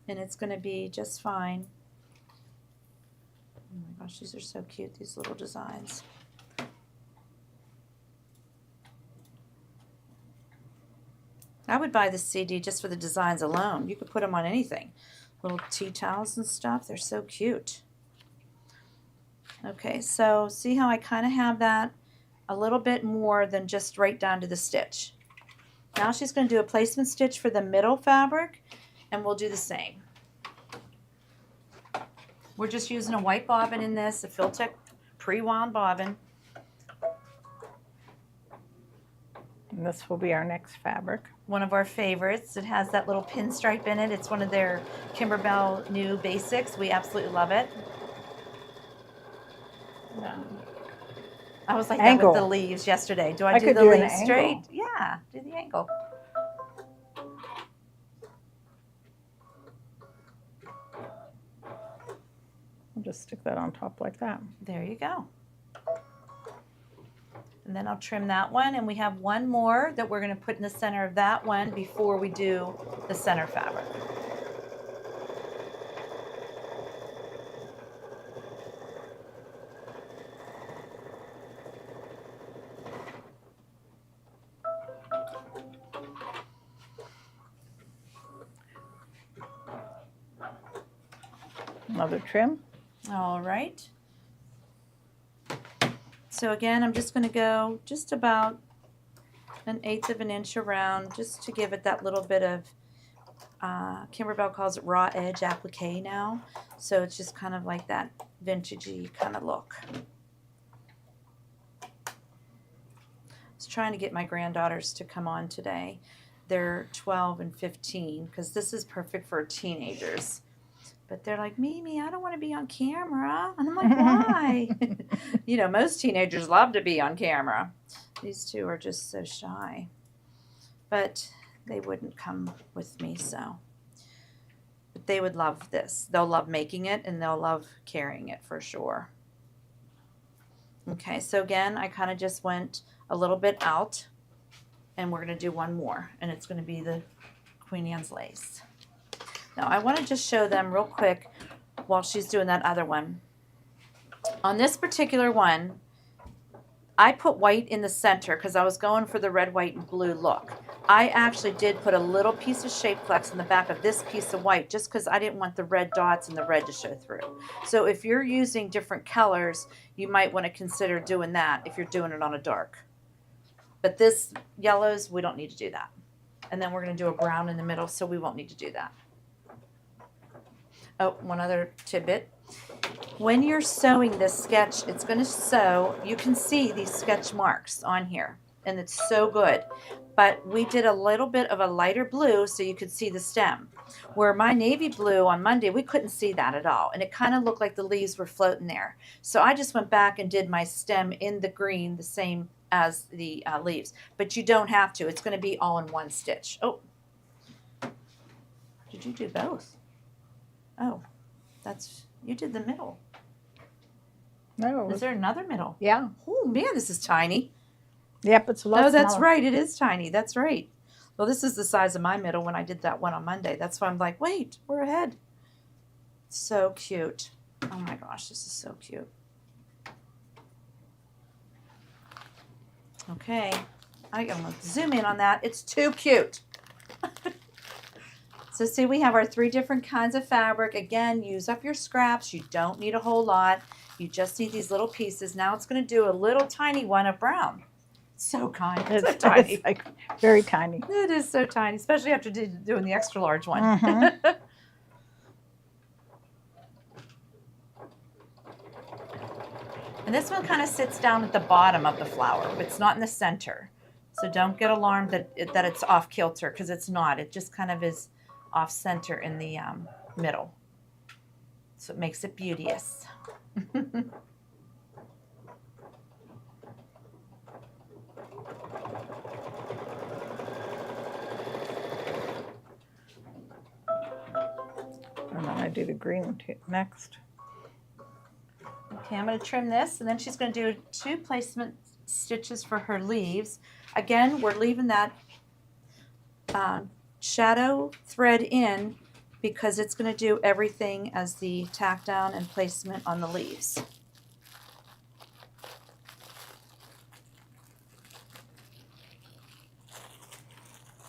and it's going to be just fine. Oh my gosh, these are so cute, these little designs. I would buy this CD just for the designs alone. You could put them on anything. Little tea towels and stuff. They're so cute. Okay, so see how I kind of have that a little bit more than just right down to the stitch. Now she's going to do a placement stitch for the middle fabric, and we'll do the same. We're just using a white bobbin in this, a Filtech pre-wound bobbin. And this will be our next fabric. One of our favorites. It has that little pinstripe in it. It's one of their Kimberbell new basics. We absolutely love it. I was like Angle. that with the leaves yesterday. Do I do could the do an leaves angle. straight? Yeah, do the angle. I'll just stick that on top like that. There you go. And then I'll trim that one, and we have one more that we're going to put in the center of that one before we do the center fabric. Another trim. All right. So again, I'm just going to go just about 1/8 of an inch around just to give it that little bit of, Kimberbell calls it raw edge applique now. So it's just kind of like that vintagey kind of look. I was trying to get my granddaughters to come on today. They're 12 and 15 because this is perfect for teenagers. But they're like, Mimi, I don't want to be on camera. And I'm like, why? You know, most teenagers love to be on camera. These two are just so shy. But they wouldn't come with me, so. But they would love this. They'll love making it, and they'll love carrying it for sure. Okay, so again, I kind of just went a little bit out. And we're going to do one more. And it's going to be the Queen Anne's lace. Now, I want to just show them real quick while she's doing that other one. On this particular one, I put white in the center because I was going for the red, white, and blue look. I actually did put a little piece of shape flex in the back of this piece of white just because I didn't want the red dots and the red to show through. So if you're using different colors, you might want to consider doing that if you're doing it on a dark. But this yellows, we don't need to do that. And then we're going to do a brown in the middle, so we won't need to do that. Oh, one other tidbit. when you're sewing this sketch, it's going to sew. You can see these sketch marks on here, and it's so good. But we did a little bit of a lighter blue so you could see the stem. Where my navy blue on Monday, we couldn't see that at all. And it kind of looked like the leaves were floating there. So I just went back and did my stem in the green, the same as the leaves. But you don't have to. It's going to be all in one stitch. Oh, did you do both? Oh, you did the middle. No. Is there another middle? Yeah. Oh, man, this is tiny. Yep, it's a lot Oh, that's smaller. right. It is tiny. That's right. Well, this is the size of my middle when I did that one on Monday. That's why I'm like, wait, we're ahead. So cute. Oh my gosh, this is so cute. Okay, I'm gonna zoom in on that. It's too cute. So see, we have our 3 different kinds of fabric. Again, use up your scraps. You don't need a whole lot. You just need these little pieces. Now it's gonna do a little tiny one of brown. So kind. It's so tiny. It's like very tiny. It is so tiny, especially after doing the extra large one. Mhm. And this one kind of sits down at the bottom of the flower. It's not in the center. So don't get alarmed that it's off kilter, because it's not. It just kind of is off center in the middle. So it makes it beauteous. And then I do the green one next. Okay, I'm going to trim this, and then she's going to do 2 placement stitches for her leaves. Again, we're leaving that shadow thread in because it's going to do everything as the tack down and placement on the leaves.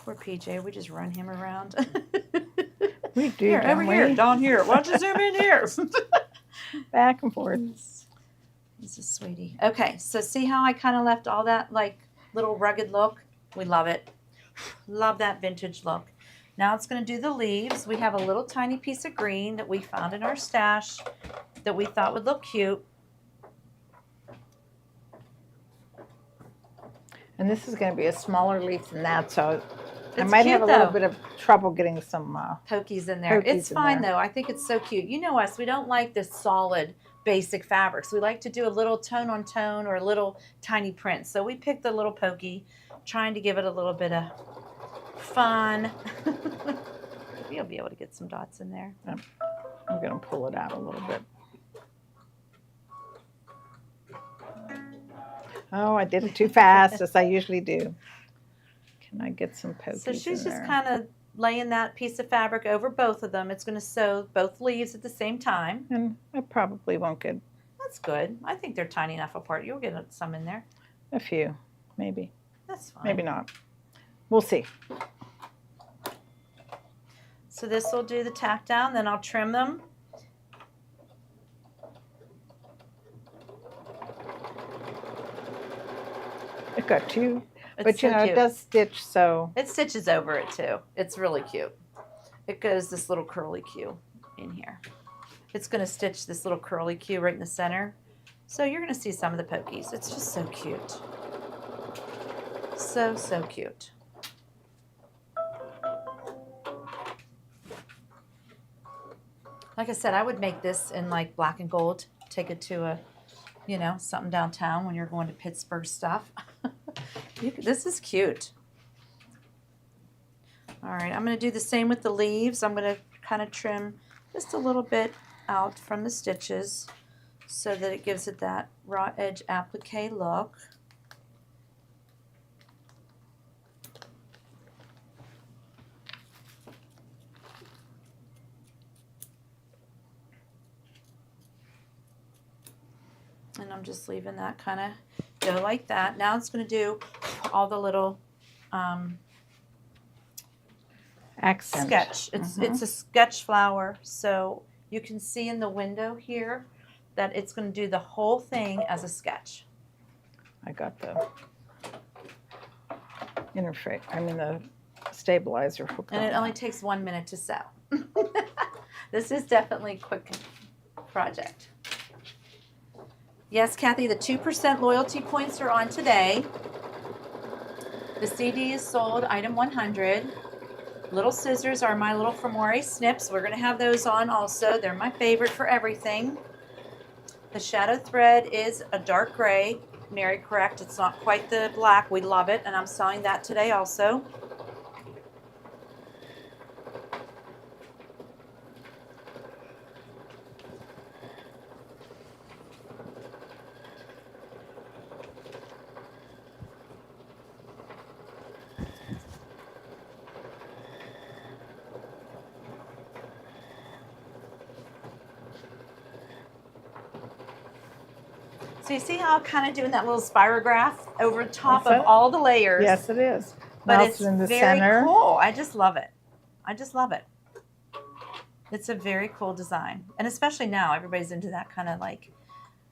Poor PJ, we just run him around. We do, Here, don't over we? here, down here. Why don't you zoom in here? Back and forth. He's a sweetie. Okay, so see how I kind of left all that like little rugged look? We love it. Love that vintage look. Now it's going to do the leaves. We have a little tiny piece of green that we found in our stash that we thought would look cute. And this is going to be a smaller leaf than that, so I It's might cute, have a little though. bit of trouble getting some. Pokies in there. It's Pokies in fine there. though. I think it's so cute. You know us, we don't like this solid basic fabrics. We like to do a little tone on tone or a little tiny print. So we picked the little pokey, trying to give it a little bit of fun. You'll be able to get some dots in there. I'm going to pull it out a little bit. Oh, I did it too fast, as I usually do. Can I get some pokies So she's in just there? kind of laying that piece of fabric over both of them. It's going to sew both leaves at the same time. And I probably won't get That's good. I think they're tiny enough apart. You'll get some in there. a few, maybe. That's fine. Maybe not. We'll see. So this will do the tack down, then I'll trim them. It got two, It's but you so know, cute. it does stitch, so It stitches over it too. It's really cute. It goes this little curly Q in here. It's going to stitch this little curly Q right in the center. So you're going to see some of the pokies. It's just so cute. So, so cute. Like I said, I would make this in like black and gold. Take it to a, you know, something downtown when you're going to Pittsburgh stuff. This is cute. All right, I'm going to do the same with the leaves. I'm going to kind of trim just a little bit out from the stitches so that it gives it that raw edge applique look. And I'm just leaving that kind of go like that. Now it's going to do all the little accent. sketch. It's a sketch flower, so you can see in the window here that it's going to do the whole thing as a sketch. I got the interface. I mean the stabilizer hooked And on it only that. takes 1 minute to sew. This is definitely quick project. Yes, Kathy, the 2% loyalty points are on today. The CD is sold, item 100. Little scissors are my little Fermore snips. We're going to have those on also. They're my favorite for everything. The shadow thread is a dark gray. Mary, correct. It's not quite the black. We love it, and I'm selling that today also. So you see how I'm kind of doing that little spirograph over top That's of it. all the layers? Yes, it is. But Now it's in the very center. cool. I just love it. I just love it. It's a very cool design. And especially now, everybody's into that kind of like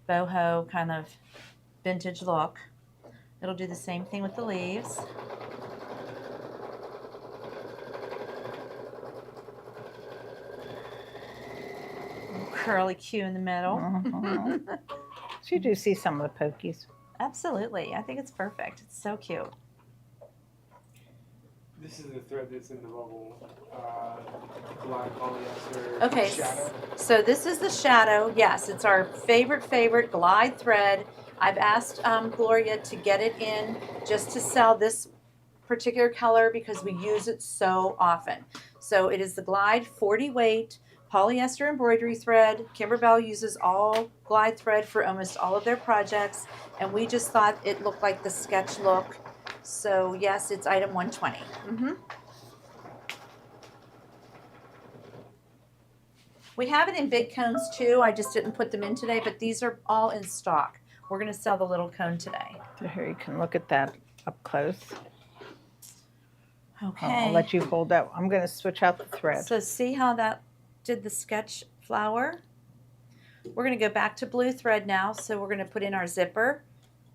boho kind of vintage look. It'll do the same thing with the leaves. Curly Q in the middle. Mhm. So you do see some of the pokies. Absolutely. I think it's perfect. It's so cute. This is the thread that's in the bubble. Black polyester Okay, shadow. so this is the shadow. Yes, it's our favorite glide thread. I've asked Gloria to get it in just to sell this particular color because we use it so often. So it is the glide 40 weight polyester embroidery thread. Kimberbell uses all glide thread for almost all of their projects, and we just thought it looked like the sketch look. So yes, it's item 120. We have it in big cones too. I just didn't put them in today, but these are all in stock. We're going to sell the little cone today. So here you can look at that up close. Okay. I'll let you hold that. I'm going to switch out the thread. So see how that did the sketch flower? We're going to go back to blue thread now. So we're going to put in our zipper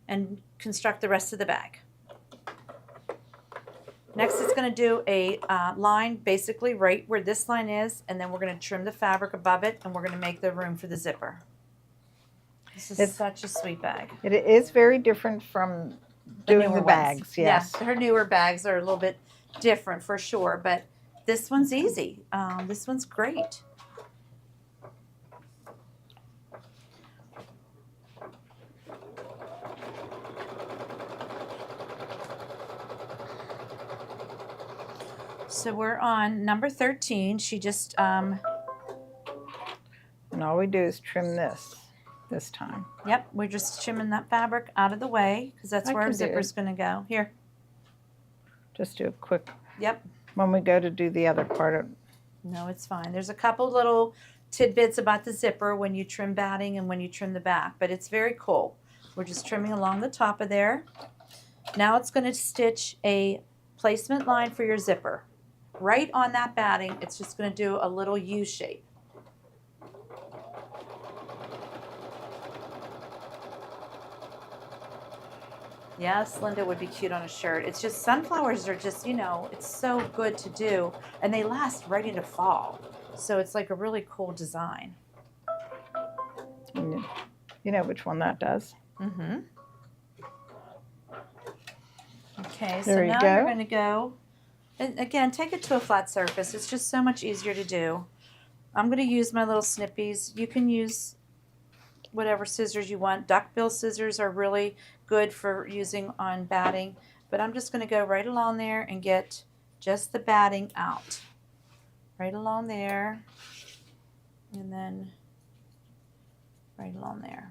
and construct the rest of the bag. Next, it's going to do a line basically right where this line is, and then we're going to trim the fabric above it, and we're going to make the room for the zipper. This is such a sweet bag. It is very different from doing the bags. Yes. Her newer bags are a little bit different for sure, but this one's easy. This one's great. So we're on number 13. She just, And all we do is trim this time. yep, we're just trimming that fabric out of the way because that's I where our can do zipper's going to go. Here, Just do a quick, yep. when we go to do the other part of, No, it's fine. There's a couple little tidbits about the zipper when you trim batting and when you trim the back, but it's very cool. We're just trimming along the top of there. Now it's going to stitch a placement line for your zipper. Right on that batting, it's just going to do a little U shape. Yes, Linda would be cute on a shirt. It's just sunflowers are just, you know, it's so good to do. And they last right into fall. So it's like a really cool design. you know which one that does. Mm-hmm. Okay, so There you now go. you're going to go, and again, take it to a flat surface. It's just so much easier to do. I'm going to use my little snippies. You can use whatever scissors you want. Duckbill scissors are really good for using on batting, but I'm just going to go right along there and get just the batting out. Right along there, and then right along there.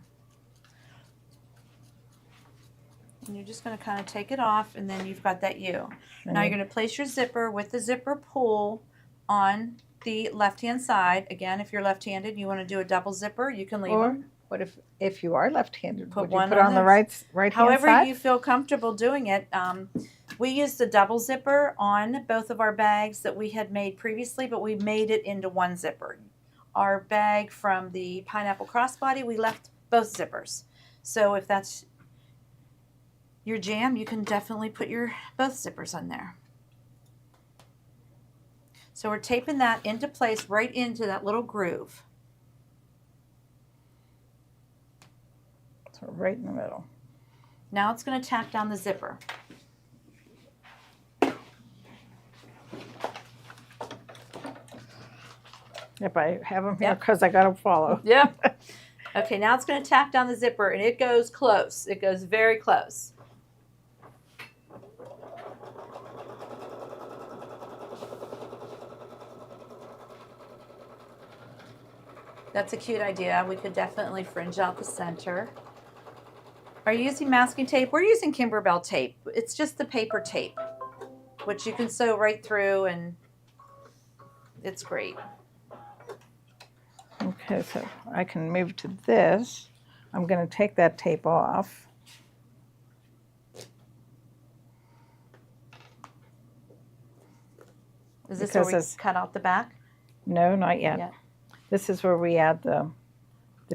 And you're just going to kind of take it off, and then you've got that U. Now you're going to place your zipper with the zipper pull on the left-hand side. Again, if you're left-handed, you want to do a double zipper, you can leave Or them. what if you are left-handed? Put Would you one put on on the the- right-hand However side? you feel comfortable doing it. We used the double zipper on both of our bags that we had made previously, but we made it into one zipper. Our bag from the Pineapple Crossbody, we left both zippers. So if that's your jam, you can definitely put your both zippers on there. So we're taping that into place right into that little groove. So right in the middle. Now it's going to tack down the zipper. Yep, I have them here Yep. because I got to follow. Yep. Okay, now it's going to tack down the zipper, and it goes close. It goes very close. That's a cute idea. We could definitely fringe out the center. Are you using masking tape? We're using Kimberbell tape. It's just the paper tape, which you can sew right through, and it's great. Okay, so I can move to this. I'm going to take that tape off. Is this Because where we it's- cut out the back? No, not yet. Yeah. This is where we add the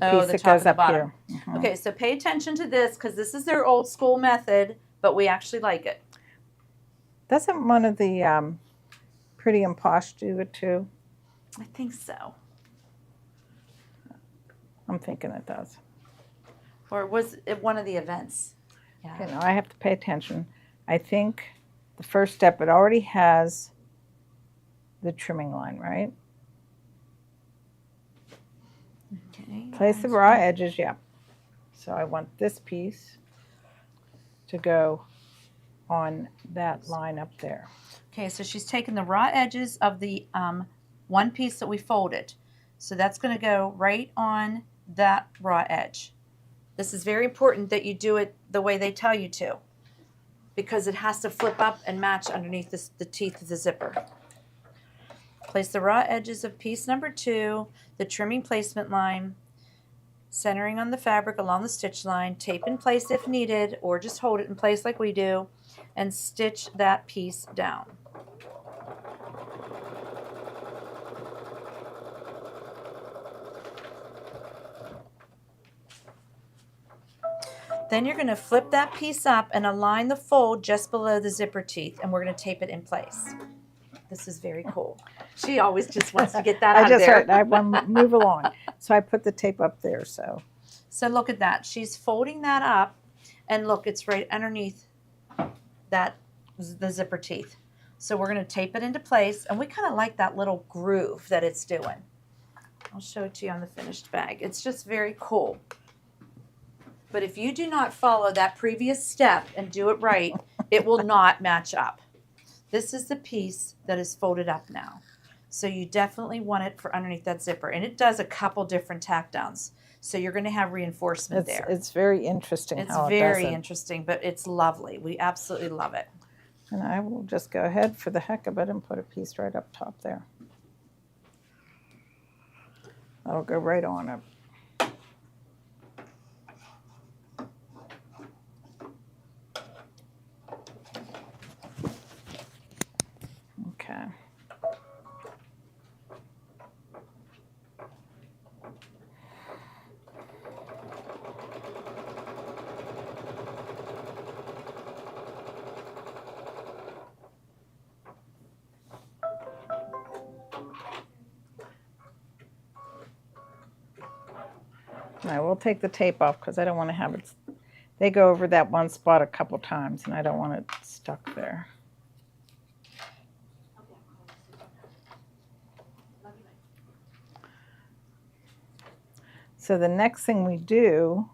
Oh, piece the that top goes and the up bottom. here. Mhm. Okay, so pay attention to this because this is their old school method, but we actually like it. Doesn't one of the Pretty and Posh do it too? I think so. I'm thinking it does. Or was it one of the events? Yeah. Okay, now I have to pay attention. I think the first step, it already has the trimming line, right? Okay. Place the raw edges, yeah. So I want this piece to go on that line up there. Okay, so she's taken the raw edges of the one piece that we folded. So that's going to go right on that raw edge. This is very important that you do it the way they tell you to, because it has to flip up and match underneath the teeth of the zipper. Place the raw edges of piece number 2, the trimming placement line, centering on the fabric along the stitch line, tape in place if needed, or just hold it in place like we do, and stitch that piece down. Then you're going to flip that piece up and align the fold just below the zipper teeth, and we're going to tape it in place. This is very cool. She always just wants to get that out of there. I want to move along. So I put the tape up there, so. So look at that. She's folding that up, and look, it's right underneath the zipper teeth. So we're going to tape it into place, and we kind of like that little groove that it's doing. I'll show it to you on the finished bag. It's just very cool. But if you do not follow that previous step and do it right, it will not match up. This is the piece that is folded up now. So you definitely want it for underneath that zipper. And it does a couple different tack downs. So you're going to have reinforcement there. It's very interesting It's how it very does it. interesting, but it's lovely. We absolutely love it. And I will just go ahead for the heck of it and put a piece right up top there. That'll go right on up. Okay. And I will take the tape off because I don't want to have it. They go over that one spot a couple times and I don't want it stuck there. So the next thing we do,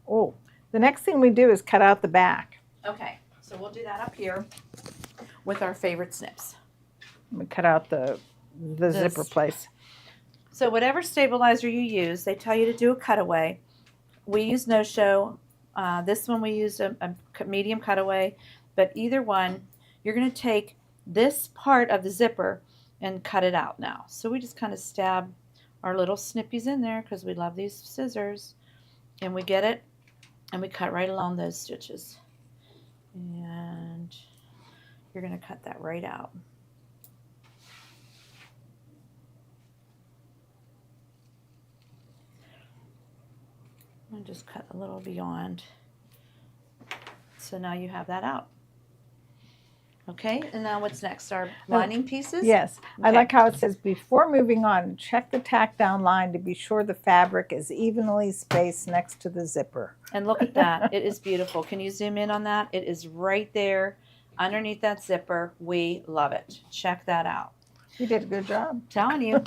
is cut out the back. Okay, so we'll do that up here with our favorite snips. We cut out the zipper place. So whatever stabilizer you use, they tell you to do a cutaway. We use no-show. This one we use a medium cutaway, but either one, you're going to take this part of the zipper and cut it out now. So we just kind of stab our little snippies in there because we love these scissors, and we get it, and we cut right along those stitches. And you're going to cut that right out. And just cut a little beyond. So now you have that out. Okay, and now what's next? Our lining pieces? Yes. I Okay. like how it says, before moving on, check the tack down line to be sure the fabric is evenly spaced next to the zipper. And look at that. It is beautiful. Can you zoom in on that? It is right there underneath that zipper. We love it. Check that out. You did a good job. Telling you.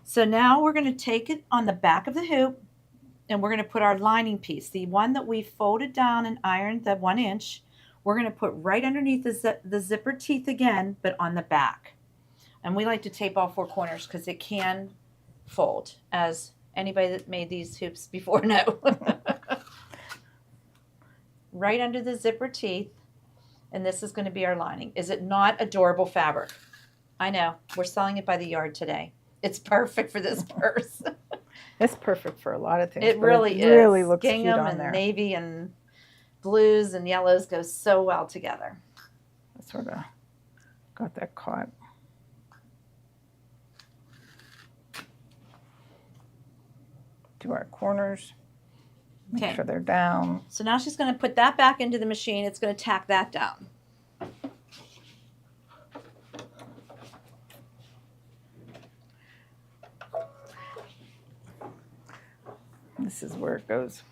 So now we're going to take it on the back of the hoop and we're going to put our lining piece, the one that we folded down and ironed, the 1 inch, we're going to put right underneath the zipper teeth again, but on the back. And we like to tape all 4 corners because it can fold, as anybody that made these hoops before know. Right under the zipper teeth, and this is going to be our lining. Is it not adorable fabric? I know. We're selling it by the yard today. It's perfect for this purse. It's perfect for a lot of things. It but really it is. really looks cute Gingham on and there. navy and blues and yellows go so well together. I sort of got that caught. Do our corners. Make Okay. sure they're down. So now she's going to put that back into the machine. It's going to tack that down. This is where it goes.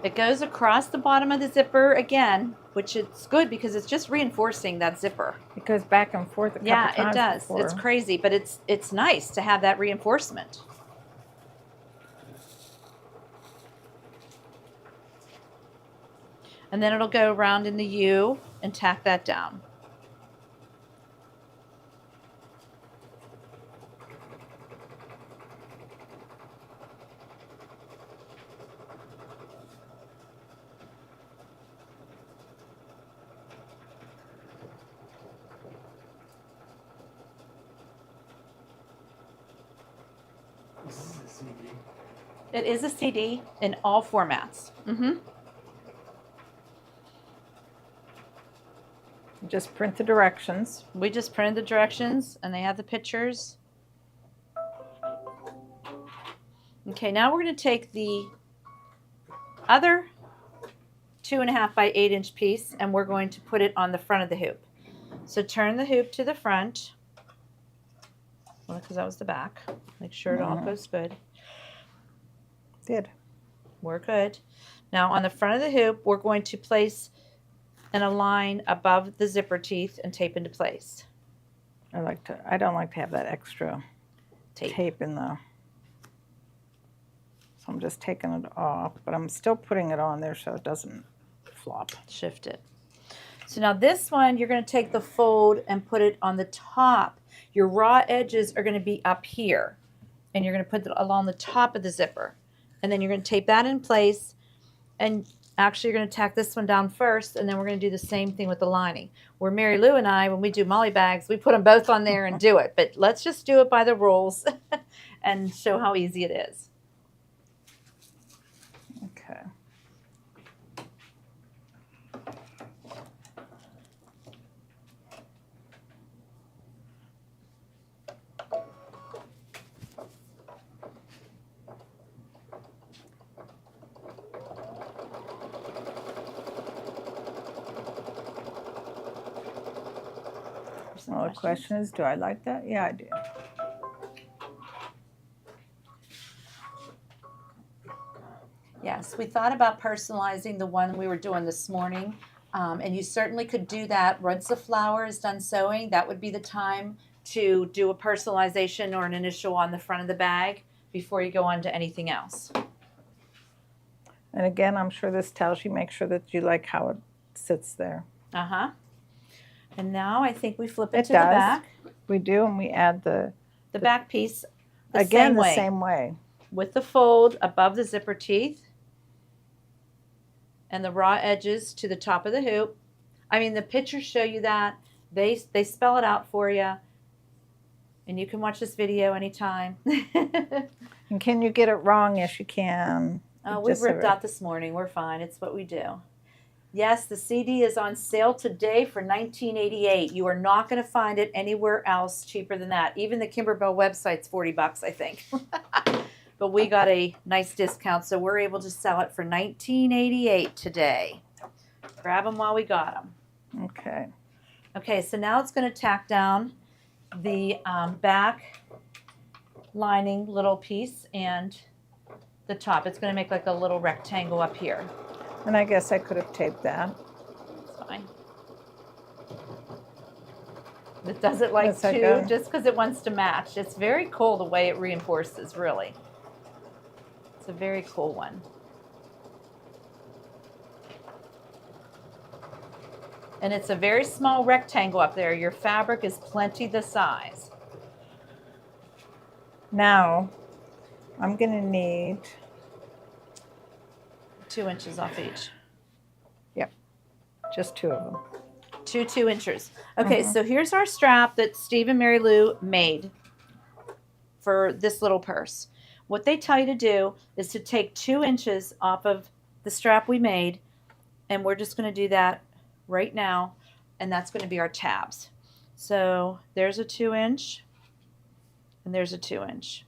It goes across the bottom of the zipper again, which is good because it's just reinforcing that zipper. It goes back and forth a couple Yeah, times. it does. before. It's crazy, but it's nice to have that reinforcement. And then it'll go around in the U and tack that down. This is a CD. It is a CD in all formats. Just print the directions. We just printed the directions and they have the pictures. Okay, now we're going to take the other 2.5 by 8 inch piece and we're going to put it on the front of the hoop. So turn the hoop to the front, because that was the back. Make sure it all goes good. Did. We're good. Now on the front of the hoop, we're going to place and align above the zipper teeth and tape into place. I don't like to have that extra tape in the. So I'm just taking it off, but I'm still putting it on there so it doesn't flop. Shift it. So now this one, you're going to take the fold and put it on the top. Your raw edges are going to be up here, and you're going to put it along the top of the zipper. And then you're going to tape that in place, and actually you're going to tack this one down first, and then we're going to do the same thing with the lining. Where Mary Lou and I, when we do molly bags, we put them both on there and do it. But let's just do it by the rules and show how easy it is. Okay. Well, the question is, do I like that? Yeah, I do. Yes, we thought about personalizing the one we were doing this morning, and you certainly could do that. Once the flower is done sewing, that would be the time to do a personalization or an initial on the front of the bag before you go on to anything else. And again, I'm sure this tells you, make sure that you like how it sits there. Uh-huh. And now I think we flip it It to the does. back. We do, and we add the back piece the again same the way, same way. with the fold above the zipper teeth and the raw edges to the top of the hoop. I mean, the pictures show you that. They spell it out for you. And you can watch this video anytime. And can you get it wrong? Yes, you can. Oh, we ripped out this morning. We're fine. It's what we do. Yes, the CD is on sale today for $19.88. You are not going to find it anywhere else cheaper than that. Even the Kimberbell website's $40, I think. But we got a nice discount, so we're able to sell it for $19.88 today. Grab them while we got them. Okay. Okay, so now it's going to tack down the back lining little piece and the top. It's going to make like a little rectangle up here. And I guess I could have taped that. It's fine. It does it like Yes, I two, do. just because it wants to match. It's very cool the way it reinforces, really. It's a very cool one. And it's a very small rectangle up there. Your fabric is plenty the size. Now, I'm going to need, 2 inches off each. just 2 of them. 2 inches. Okay, so here's our strap that Steve and Mary Lou made for this little purse. What they tell you to do is to take 2 inches off of the strap we made, and we're just going to do that right now, and that's going to be our tabs. So there's a 2 inch, and there's a 2 inch.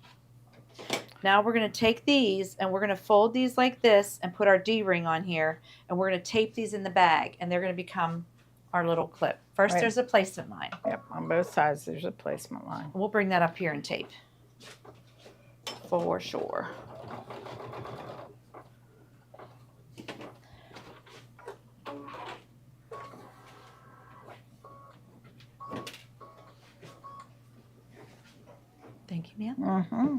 Now we're going to take these and we're going to fold these like this and put our D-ring on here, and we're going to tape these in the bag, and they're going to become our little clip. First, Right. there's a placement line. Yep, on both sides there's a placement line. We'll bring that up here and tape for sure. Thank you, ma'am. Mm-hmm.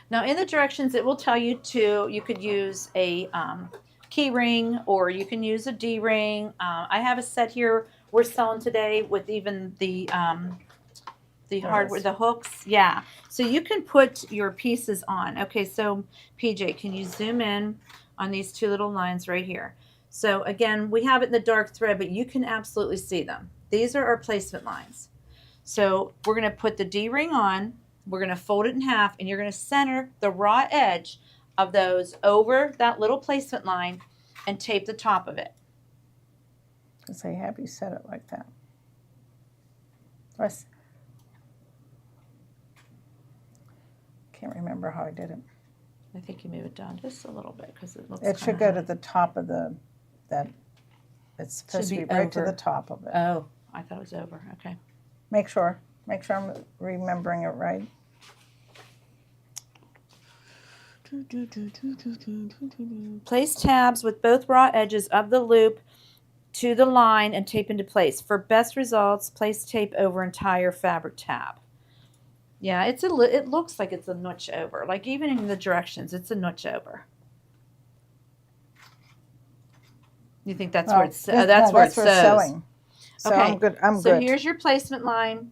Now in the directions it will tell you you could use a key ring, or you can use a D-ring. I have a set here we're selling today with even the hardware, the hooks. Yeah, so you can put your pieces on. Okay, so PJ, can you zoom in on these 2 little lines right here? So again, we have it in the dark thread, but you can absolutely see them. These are our placement lines. So we're going to put the D-ring on. We're going to fold it in half, and you're going to center the raw edge of those over that little placement line and tape the top of it. Because I have you set it like that. Can't remember how I did it. I think you move it down just a little bit because it looks. It should go to the top of it's supposed to be right to the top of it. Oh, I thought it was over. Okay. Make sure I'm remembering it right. Place tabs with both raw edges of the loop to the line and tape into place. For best results, place tape over entire fabric tab. Yeah, it looks like it's a notch over. Like even in the directions, it's a notch over. You think that's where it's that's where it sews. Sewing. So Okay, I'm good. So here's your placement line,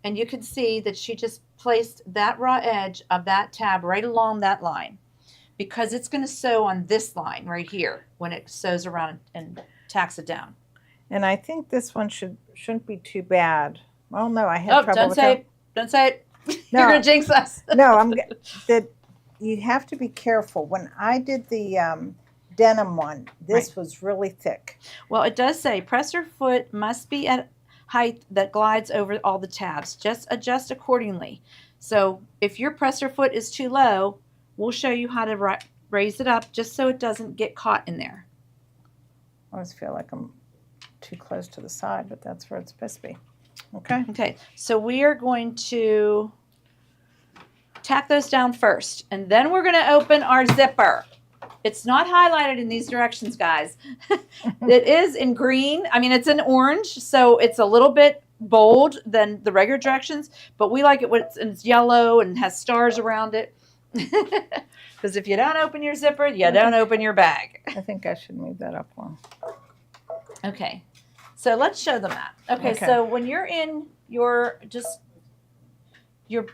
and you can see that she just placed that raw edge of that tab right along that line, because it's going to sew on this line right here when it sews around and tacks it down. And I think this one shouldn't be too bad. Well, no, I had trouble with it. Don't say it. No. You're going to jinx us. No, you have to be careful. When I did the denim one, this was really thick. Well, it does say press your foot must be at height that glides over all the tabs. Just adjust accordingly. So if your presser foot is too low, we'll show you how to raise it up just so it doesn't get caught in there. I always feel like I'm too close to the side, but that's where it's supposed to be. Okay. Okay, so we are going to tack those down first, and then we're going to open our zipper. It's not highlighted in these directions, guys. It is in green. I mean, it's in orange, so it's a little bit bold than the regular directions, but we like it when it's yellow and has stars around it. Because if you don't open your zipper, you don't open your bag. I think I should move that up one. Okay, so let's show them that. Okay, so when you're in your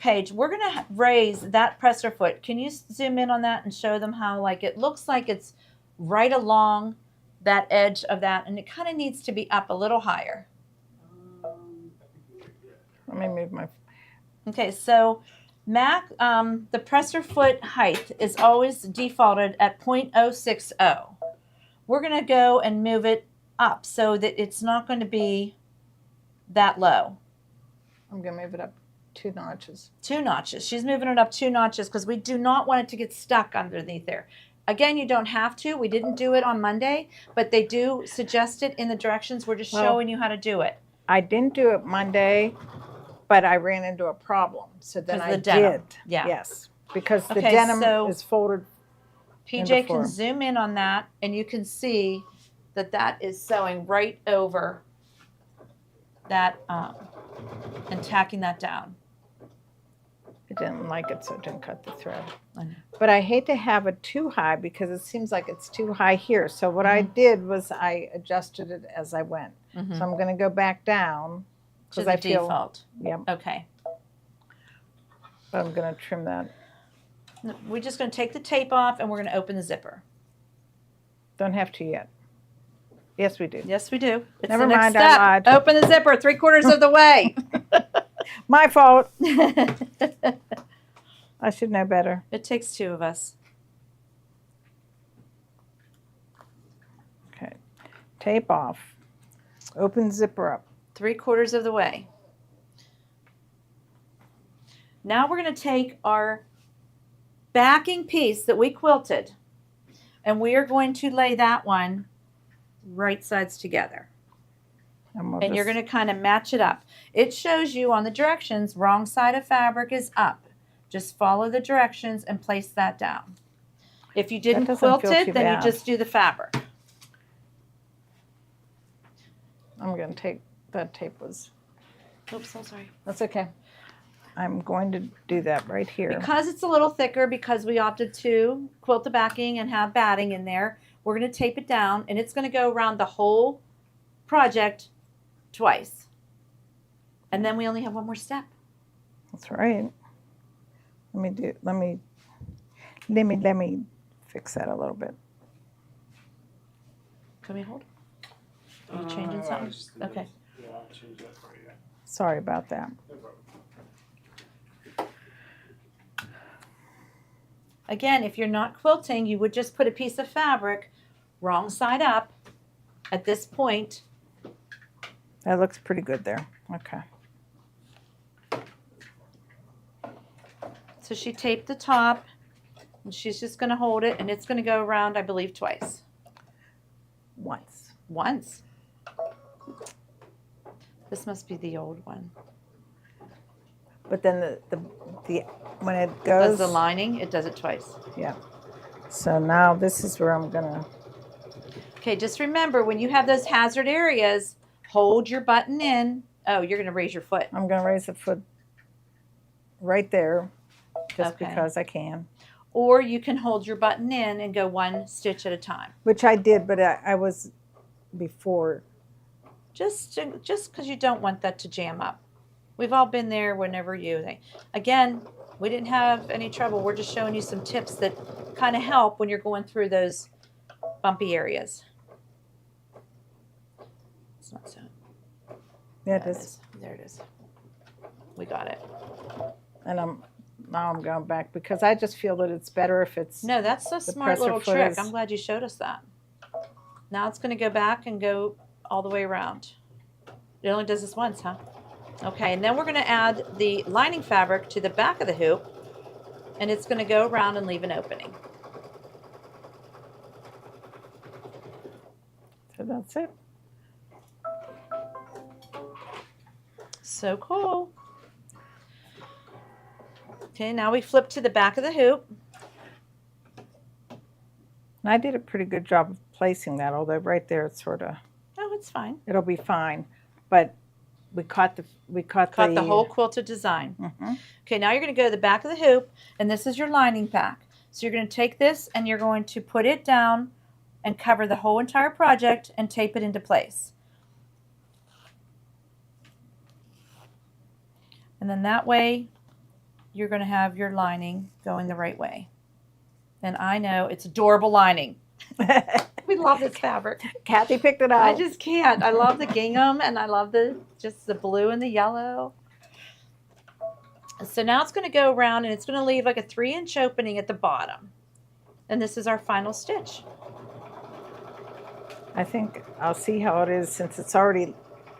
page, we're going to raise that presser foot. Can you zoom in on that and show them how it looks like it's right along that edge of that, and it kind of needs to be up a little higher. Let me move my... Okay, so MAC, the presser foot height is always defaulted at 0.060. We're going to go and move it up so that it's not going to be that low. I'm going to move it up 2 notches. 2 notches. She's moving it up 2 notches because we do not want it to get stuck underneath there. Again, you don't have to. We didn't do it on Monday, but they do suggest it in the directions. We're just showing you how to do it. I didn't do it Monday, but I ran into a problem. So then I denim. did. Yeah. Yes. Because the Okay, denim so is folded. PJ can zoom in on that, and you can see that that is sewing right over that and tacking that down. I didn't like it, so it didn't cut the thread. I know. But I hate to have it too high because it seems like it's too high here. So what I did was I adjusted it as I went. So I'm going to go back down To because the I feel. default. Yep. Okay. But I'm going to trim that. We're just going to take the tape off, and we're going to open the zipper. Don't have to yet. Yes, we do. Yes, we do. It's Never the next mind, I step. lied. Open the zipper 3/4 of the way. My fault. I should know better. It takes 2 of us. Okay. Tape off. Open zipper up. 3/4 of the way. Now we're going to take our backing piece that we quilted, and we are going to lay that one right sides together. And you're going to kind of match it up. It shows you on the directions, wrong side of fabric is up. Just follow the directions and place that down. If you didn't quilt it, then you just do the fabric. I'm going to take, that tape was, Oops, I'm sorry. that's okay. I'm going to do that right here. Because it's a little thicker, because we opted to quilt the backing and have batting in there, we're going to tape it down, and it's going to go around the whole project twice. And then we only have one more step. That's right. Let me fix that a little bit. Can we hold? Are you changing something? Okay. Yeah, I'll change that for you. Sorry about that. No problem. Again, if you're not quilting, you would just put a piece of fabric wrong side up at this point. That looks pretty good there. Okay. So she taped the top, and she's just going to hold it, and it's going to go around, I believe, twice. Once. This must be the old one. But then the when it Does goes, the lining, it does it twice. yeah. So now this is where I'm gonna. Okay, just remember, when you have those hazard areas, hold your button in. Oh, you're going to raise your foot. I'm gonna raise the foot right there, just Okay. because I can. Or you can hold your button in and go 1 stitch at a time. Which I did, but I was before. Just because you don't want that to jam up. We've all been there whenever again, we didn't have any trouble. We're just showing you some tips that kind of help when you're going through those bumpy areas. It's not so. Yeah, it There is. There it is. We got it. And now I'm going back because I just feel that it's better if it's. No, that's a smart presser little foot trick. is- I'm glad you showed us that. Now it's going to go back and go all the way around. It only does this once, huh? Okay, and then we're going to add the lining fabric to the back of the hoop, and it's going to go around and leave an opening. So that's it. So cool. Okay, now we flip to the back of the hoop. And I did a pretty good job of placing that, although right there it's sort of, Oh, it's fine. it'll be fine. But we caught the Caught the whole quilted design. Mhm. Okay, now you're going to go to the back of the hoop, and this is your lining pack. So you're going to take this and you're going to put it down and cover the whole entire project and tape it into place. And then that way, you're going to have your lining going the right way. And I know it's adorable lining. We love this fabric. Kathy picked it up. I just can't. I love the gingham, and I love just the blue and the yellow. So now it's going to go around, and it's going to leave like a 3-inch opening at the bottom. And this is our final stitch. I think I'll see how it is since it's already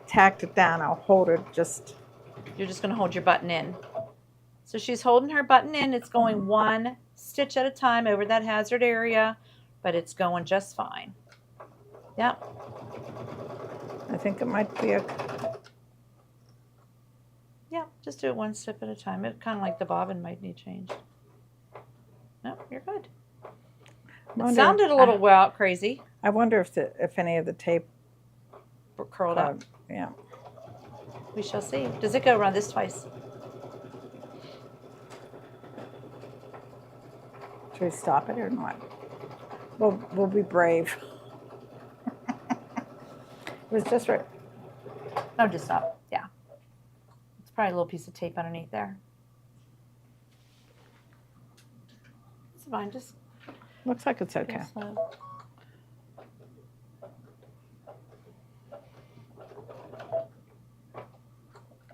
tacked it down. I'll hold it just You're just going to hold your button in. So she's holding her button in. It's going 1 stitch at a time over that hazard area, but it's going just fine. Yep. I think it might be a. Yeah, just do it 1 step at a time. It kind of like the bobbin might need changed. No, you're good. It sounded a little crazy. I wonder if any of the tape Curled up. Yeah. We shall see. Does it go around this twice? Should we stop it or not? We'll be brave. It was just right. No, just stop. Yeah. It's probably a little piece of tape underneath there. It's fine. Just Looks like it's okay. slow.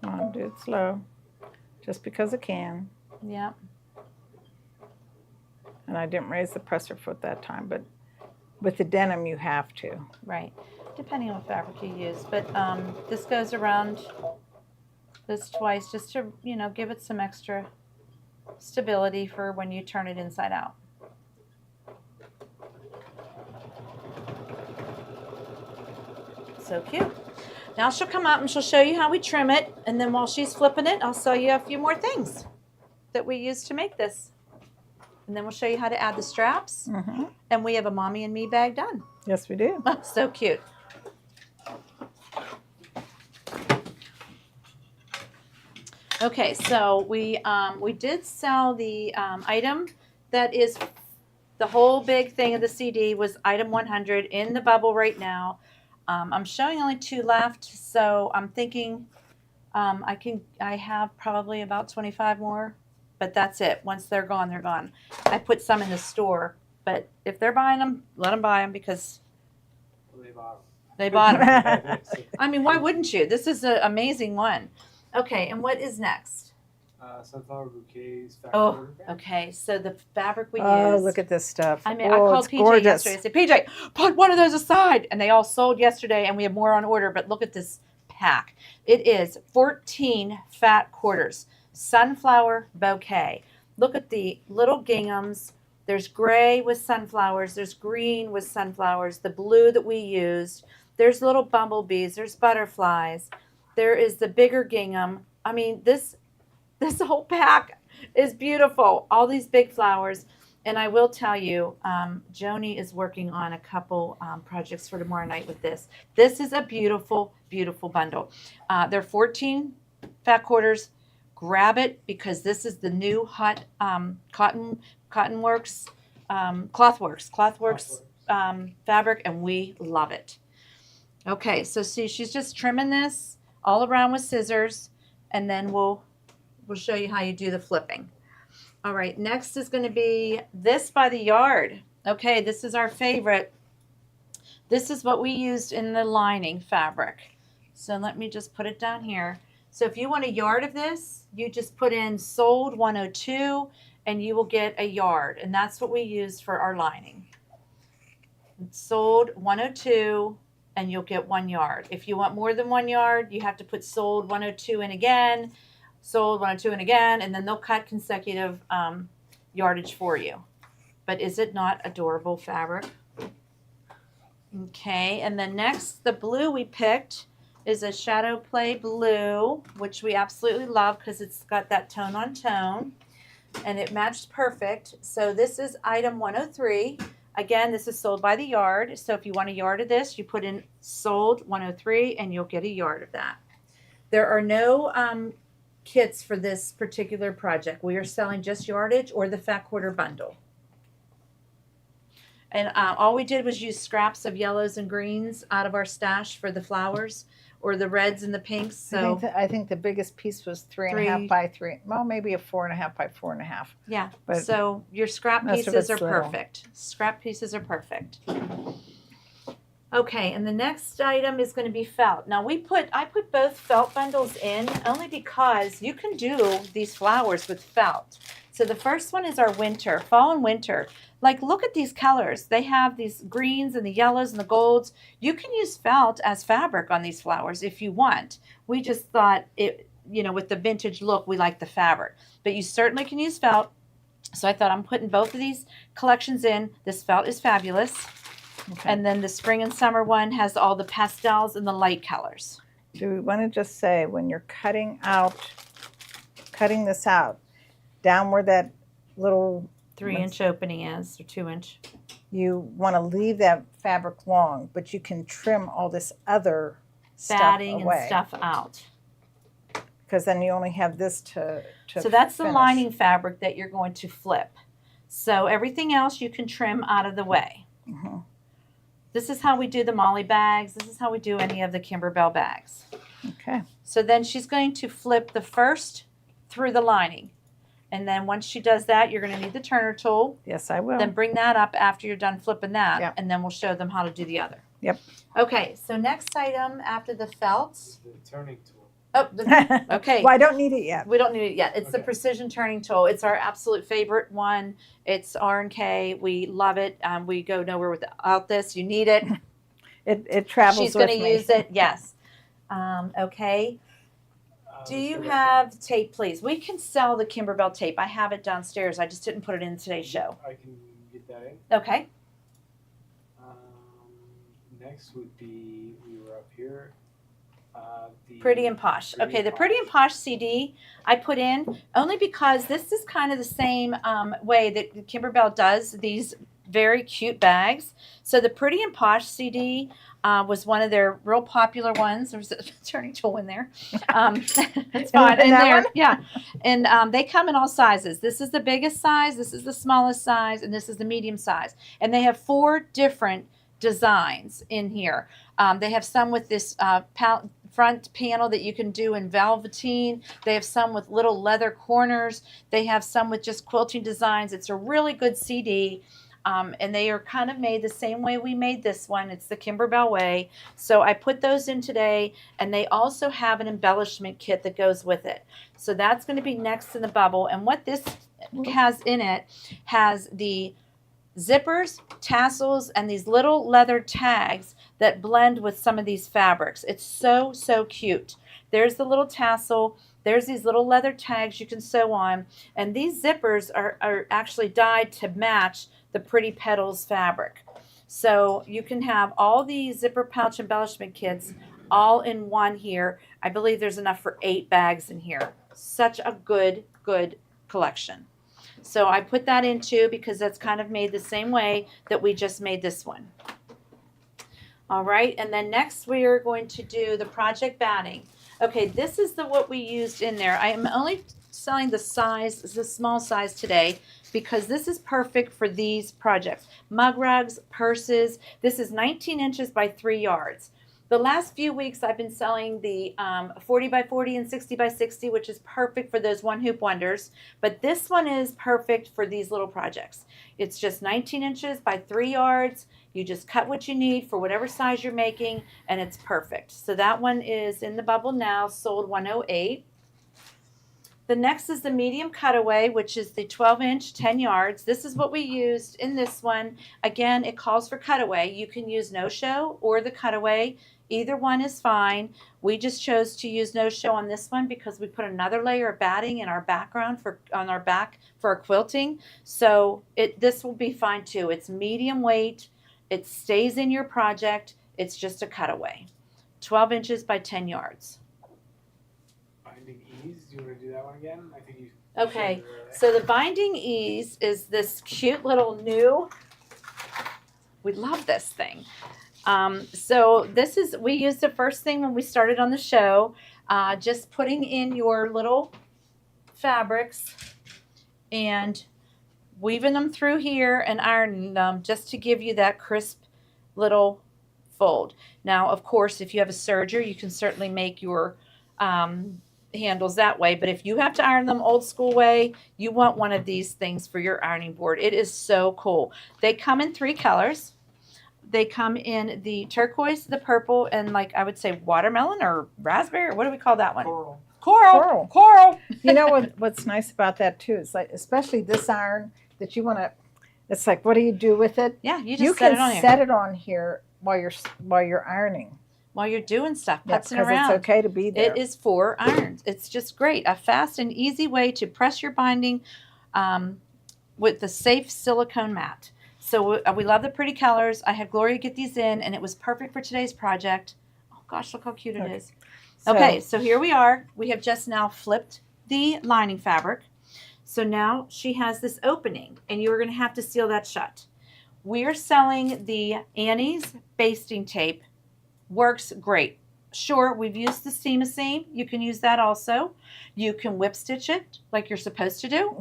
Come on, do it slow. Just because it can. Yeah. And I didn't raise the presser foot that time, but with the denim you have to. Right. Depending on what fabric you use. But this goes around this twice just to, give it some extra stability for when you turn it inside out. So cute. Now she'll come up and she'll show you how we trim it. And then while she's flipping it, I'll show you a few more things that we use to make this. And then we'll show you how to add the straps. Mm-hmm. And we have a mommy and me bag done. Yes, we do. So cute. Okay, so we did sell the item that is the whole big thing of the CD was item 100 in the bubble right now. I'm showing only 2 left, so I'm thinking I have probably about 25 more, but that's it. Once they're gone, they're gone. I put some in the store, but if they're buying them, let them buy them because they bought them. I mean, why wouldn't you? This is an amazing one. Okay, and what is next? Sunflower bouquets. Oh, okay. So the fabric we Oh, use. look at this stuff. I mean, oh, I called it's PJ gorgeous. yesterday. I said, PJ, put one of those aside. And they all sold yesterday, and we have more on order. But look at this pack. It is 14 fat quarters. Sunflower bouquet. Look at the little ginghams. There's gray with sunflowers. There's green with sunflowers. The blue that we used. There's little bumblebees. There's butterflies. There is the bigger gingham. I mean, this whole pack is beautiful. All these big flowers. And I will tell you, Joni is working on a couple projects for tomorrow night with this. This is a beautiful, beautiful bundle. They're 14 fat quarters. Grab it because this is the new hot Clothworks fabric, and we love it. Okay, so see, she's just trimming this all around with scissors, and then we'll show you how you do the flipping. All right, next is going to be this by the yard. Okay, this is our favorite. This is what we used in the lining fabric. So let me just put it down here. So if you want a yard of this, you just put in sold 102 and you will get a yard. And that's what we used for our lining. Sold 102 and you'll get 1 yard. If you want more than 1 yard, you have to put sold 102 in again, sold 102 in again, and then they'll cut consecutive yardage for you. But is it not adorable fabric? Okay, and then next, the blue we picked is a Shadow Play blue, which we absolutely love because it's got that tone on tone, and it matched perfect. So this is item 103. Again, this is sold by the yard. So if you want a yard of this, you put in sold 103 and you'll get a yard of that. There are no kits for this particular project. We are selling just yardage or the fat quarter bundle. And all we did was use scraps of yellows and greens out of our stash for the flowers, or the reds and the pinks. So I think the biggest piece was 3.5 by 3. Well, maybe a 4.5 by 4.5. yeah, But so your scrap most of pieces are it's little. perfect. Scrap pieces are perfect. Okay, and the next item is going to be felt. Now I put both felt bundles in only because you can do these flowers with felt. So the first one is our winter, fall and winter. Like, look at these colors. They have these greens and the yellows and the golds. You can use felt as fabric on these flowers if you want. We just thought with the vintage look, we like the fabric. But you certainly can use felt. So I thought I'm putting both of these collections in. This felt is fabulous. Okay. And then the spring and summer one has all the pastels and the light colors. Do we want to just say when you're cutting this out, down where that little 3-inch opening is, or 2-inch. you want to leave that fabric long, but you can trim all this other Batting stuff away. and stuff out. Because then you only have this to So that's the finish. lining fabric that you're going to flip. So everything else you can trim out of the way. Mhm. This is how we do the Molly bags. This is how we do any of the Kimberbell bags. Okay. So then she's going to flip the first through the lining. And then once she does that, you're going to need the turner tool. Yes, I will. Then bring that up after you're done flipping that. Yep. And then we'll show them how to do the other. Yep. Okay, so next item after the felts. The turning tool. Oh, okay. Well, I don't need it yet. We don't need it yet. It's the Okay. precision turning tool. It's our absolute favorite one. It's R&K. We love it. We go nowhere without this. You need it. It travels She's with going to me. use it. Yes. Okay. Do you have tape, please? We can sell the Kimberbell tape. I have it downstairs. I just didn't put it in today's show. I can get that in. Okay. Next would be, we were up here. The Pretty and Posh. Pretty Okay, and the Pretty and Posh CD I put in only because this is kind of the same way that Kimberbell does these very cute bags. So the Pretty and Posh CD was one of their real popular ones. There's a turning tool in there. It's fine. In In that there, one? yeah. And they come in all sizes. This is the biggest size, this is the smallest size, and this is the medium size. And they have 4 different designs in here. They have some with this front panel that you can do in velveteen. They have some with little leather corners. They have some with just quilting designs. It's a really good CD. And they are kind of made the same way we made this one. It's the Kimberbell way. So I put those in today, and they also have an embellishment kit that goes with it. So that's going to be next in the bubble. And what this has in it has the zippers, tassels, and these little leather tags that blend with some of these fabrics. It's so, so cute. There's the little tassel. There's these little leather tags you can sew on. And these zippers are actually dyed to match the Pretty Petals fabric. So you can have all these zipper pouch embellishment kits all in one here. I believe there's enough for 8 bags in here. Such a good collection. So I put that in too because that's kind of made the same way that we just made this one. All right, and then next we are going to do the project batting. Okay, this is what we used in there. I am only selling the small size today because this is perfect for these projects. Mug rugs, purses. This is 19 inches by 3 yards. The last few weeks I've been selling the 40 by 40 and 60 by 60, which is perfect for those one hoop wonders. But this one is perfect for these little projects. It's just 19 inches by 3 yards. You just cut what you need for whatever size you're making, and it's perfect. So that one is in the bubble now, sold $108. The next is the medium cutaway, which is the 12-inch, 10 yards. This is what we used in this one. Again, it calls for cutaway. You can use no-show or the cutaway. Either one is fine. We just chose to use no-show on this one because we put another layer of batting in our background on our back for our quilting. So this will be fine too. It's medium weight. It stays in your project. It's just a cutaway. 12 inches by 10 yards. Binding ease. Do you want to do that one again? I think you. Okay, showed it earlier. so the binding ease is this cute little new, we love this thing. So this is, we used the first thing when we started on the show, just putting in your little fabrics and weaving them through here and ironing them just to give you that crisp little fold. Now, of course, if you have a serger, you can certainly make your handles that way, but if you have to iron them old school way, you want one of these things for your ironing board. It is so cool. They come in 3 colors. They come in the turquoise, the purple, and like I would say watermelon or raspberry, or what do we call that one? Coral. Coral. You know what's nice about that too is like especially this iron that you want to. It's like what do you do with it? Yeah, you You just set can it on here. set it on here while you're ironing. while you're doing stuff, Yeah, putzing because around. it's okay to be there. It is 4 irons. It's just great. A fast and easy way to press your binding with the safe silicone mat. So we love the pretty colors. I had Gloria get these in, and it was perfect for today's project. Oh gosh, look how cute it is. Okay, so here we are. We have just now flipped the lining fabric. So now she has this opening, and you're going to have to seal that shut. We're selling the Annie's basting tape. Works great. Sure, we've used the seam. You can use that also. You can whip stitch it like you're supposed to do.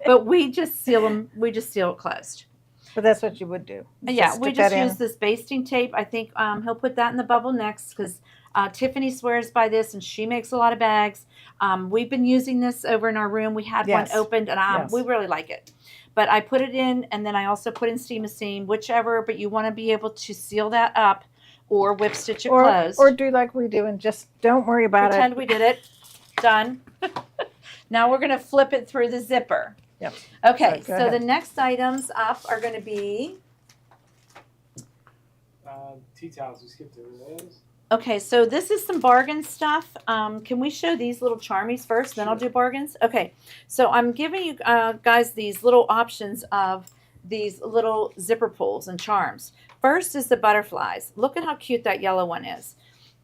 But we just seal them. We just seal it closed. But that's what you would do. Yeah, we just use this basting tape. I think he'll put that in the bubble next because Tiffany swears by this and she makes a lot of bags. We've been using this over in our room. We had one opened and we really like it. But I put it in, and then I also put in seam, whichever, but you want to be able to seal that up or whip stitch it closed. Or do like we do and just don't worry about Pretend we did it. Done. Now we're going to flip it through the zipper. Yep. Okay, So so the next items up are going to be... Tea towels, we skipped over those. Okay, so this is some bargain stuff. Can we show these little charmies first, then I'll do bargains? Okay, so I'm giving you guys these little options of these little zipper pulls and charms. First is the butterflies. Look at how cute that yellow one is.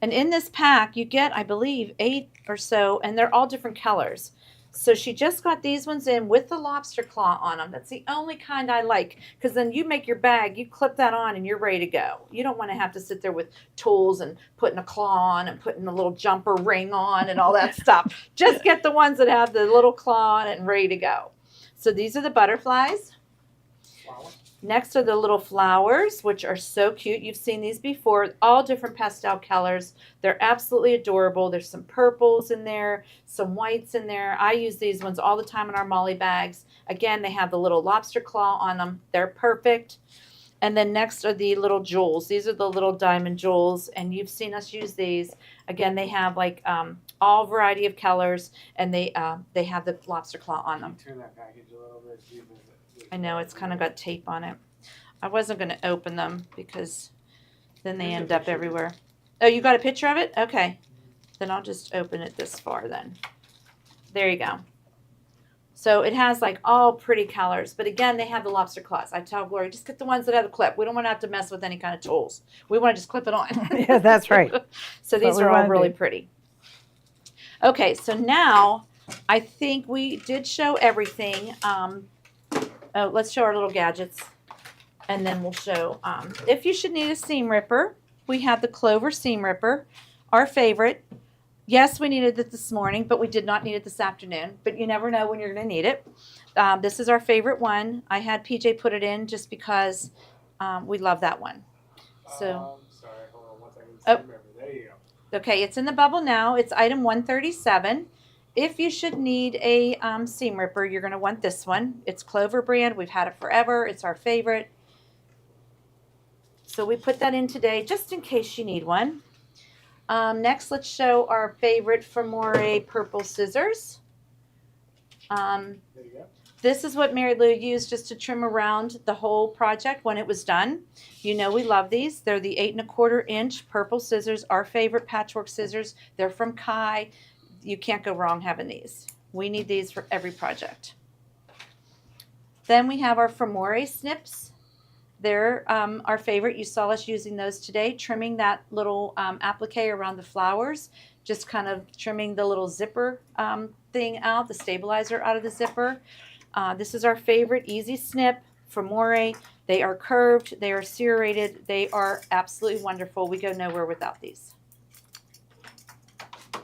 And in this pack, you get, I believe, 8 or so, and they're all different colors. So she just got these ones in with the lobster claw on them. That's the only kind I like, because then you make your bag, you clip that on, and you're ready to go. You don't want to have to sit there with tools and putting a claw on and putting a little jumper ring on and all that stuff. Just get the ones that have the little claw on it and ready to go. So these are the butterflies. Flower. Next are the little flowers, which are so cute. You've seen these before, all different pastel colors. They're absolutely adorable. There's some purples in there, some whites in there. I use these ones all the time in our Molly bags. Again, they have the little lobster claw on them. They're perfect. And then next are the little jewels. These are the little diamond jewels, and you've seen us use these. Again, they have like all variety of colors, and they have the lobster claw on them. Turn that package a little bit. I know it's kind of got tape on it. I wasn't going to open them because then they end up everywhere. Oh, you got a picture of it? Okay. Then I'll just open it this far then. There you go. So it has like all pretty colors. But again, they have the lobster claws. I tell Gloria, just get the ones that have the clip. We don't want to have to mess with any kind of tools. We want to just clip it on. Yeah, that's right. So these are all really pretty. Okay, so now I think we did show everything. Oh, let's show our little gadgets, and then we'll show if you should need a seam ripper. We have the Clover seam ripper, our favorite. Yes, we needed it this morning, but we did not need it this afternoon. But you never know when you're going to need it. This is our favorite one. I had PJ put it in just because we love that one. So, sorry, hold on one second. Oh. Remember, there you go. Okay, it's in the bubble now. It's item 137. If you should need a seam ripper, you're going to want this one. It's Clover brand. We've had it forever. It's our favorite. So we put that in today just in case you need one. Next, let's show our favorite Femore purple scissors. There you go. This is what Mary Lou used just to trim around the whole project when it was done. You know we love these. They're the 8 1/4 inch purple scissors, our favorite patchwork scissors. They're from Kai. You can't go wrong having these. We need these for every project. Then we have our Femore snips. They're our favorite. You saw us using those today, trimming that little applique around the flowers, just kind of trimming the little zipper thing out, the stabilizer out of the zipper. This is our favorite easy snip, Femore. They are curved, they are serrated, they are absolutely wonderful. We go nowhere without these.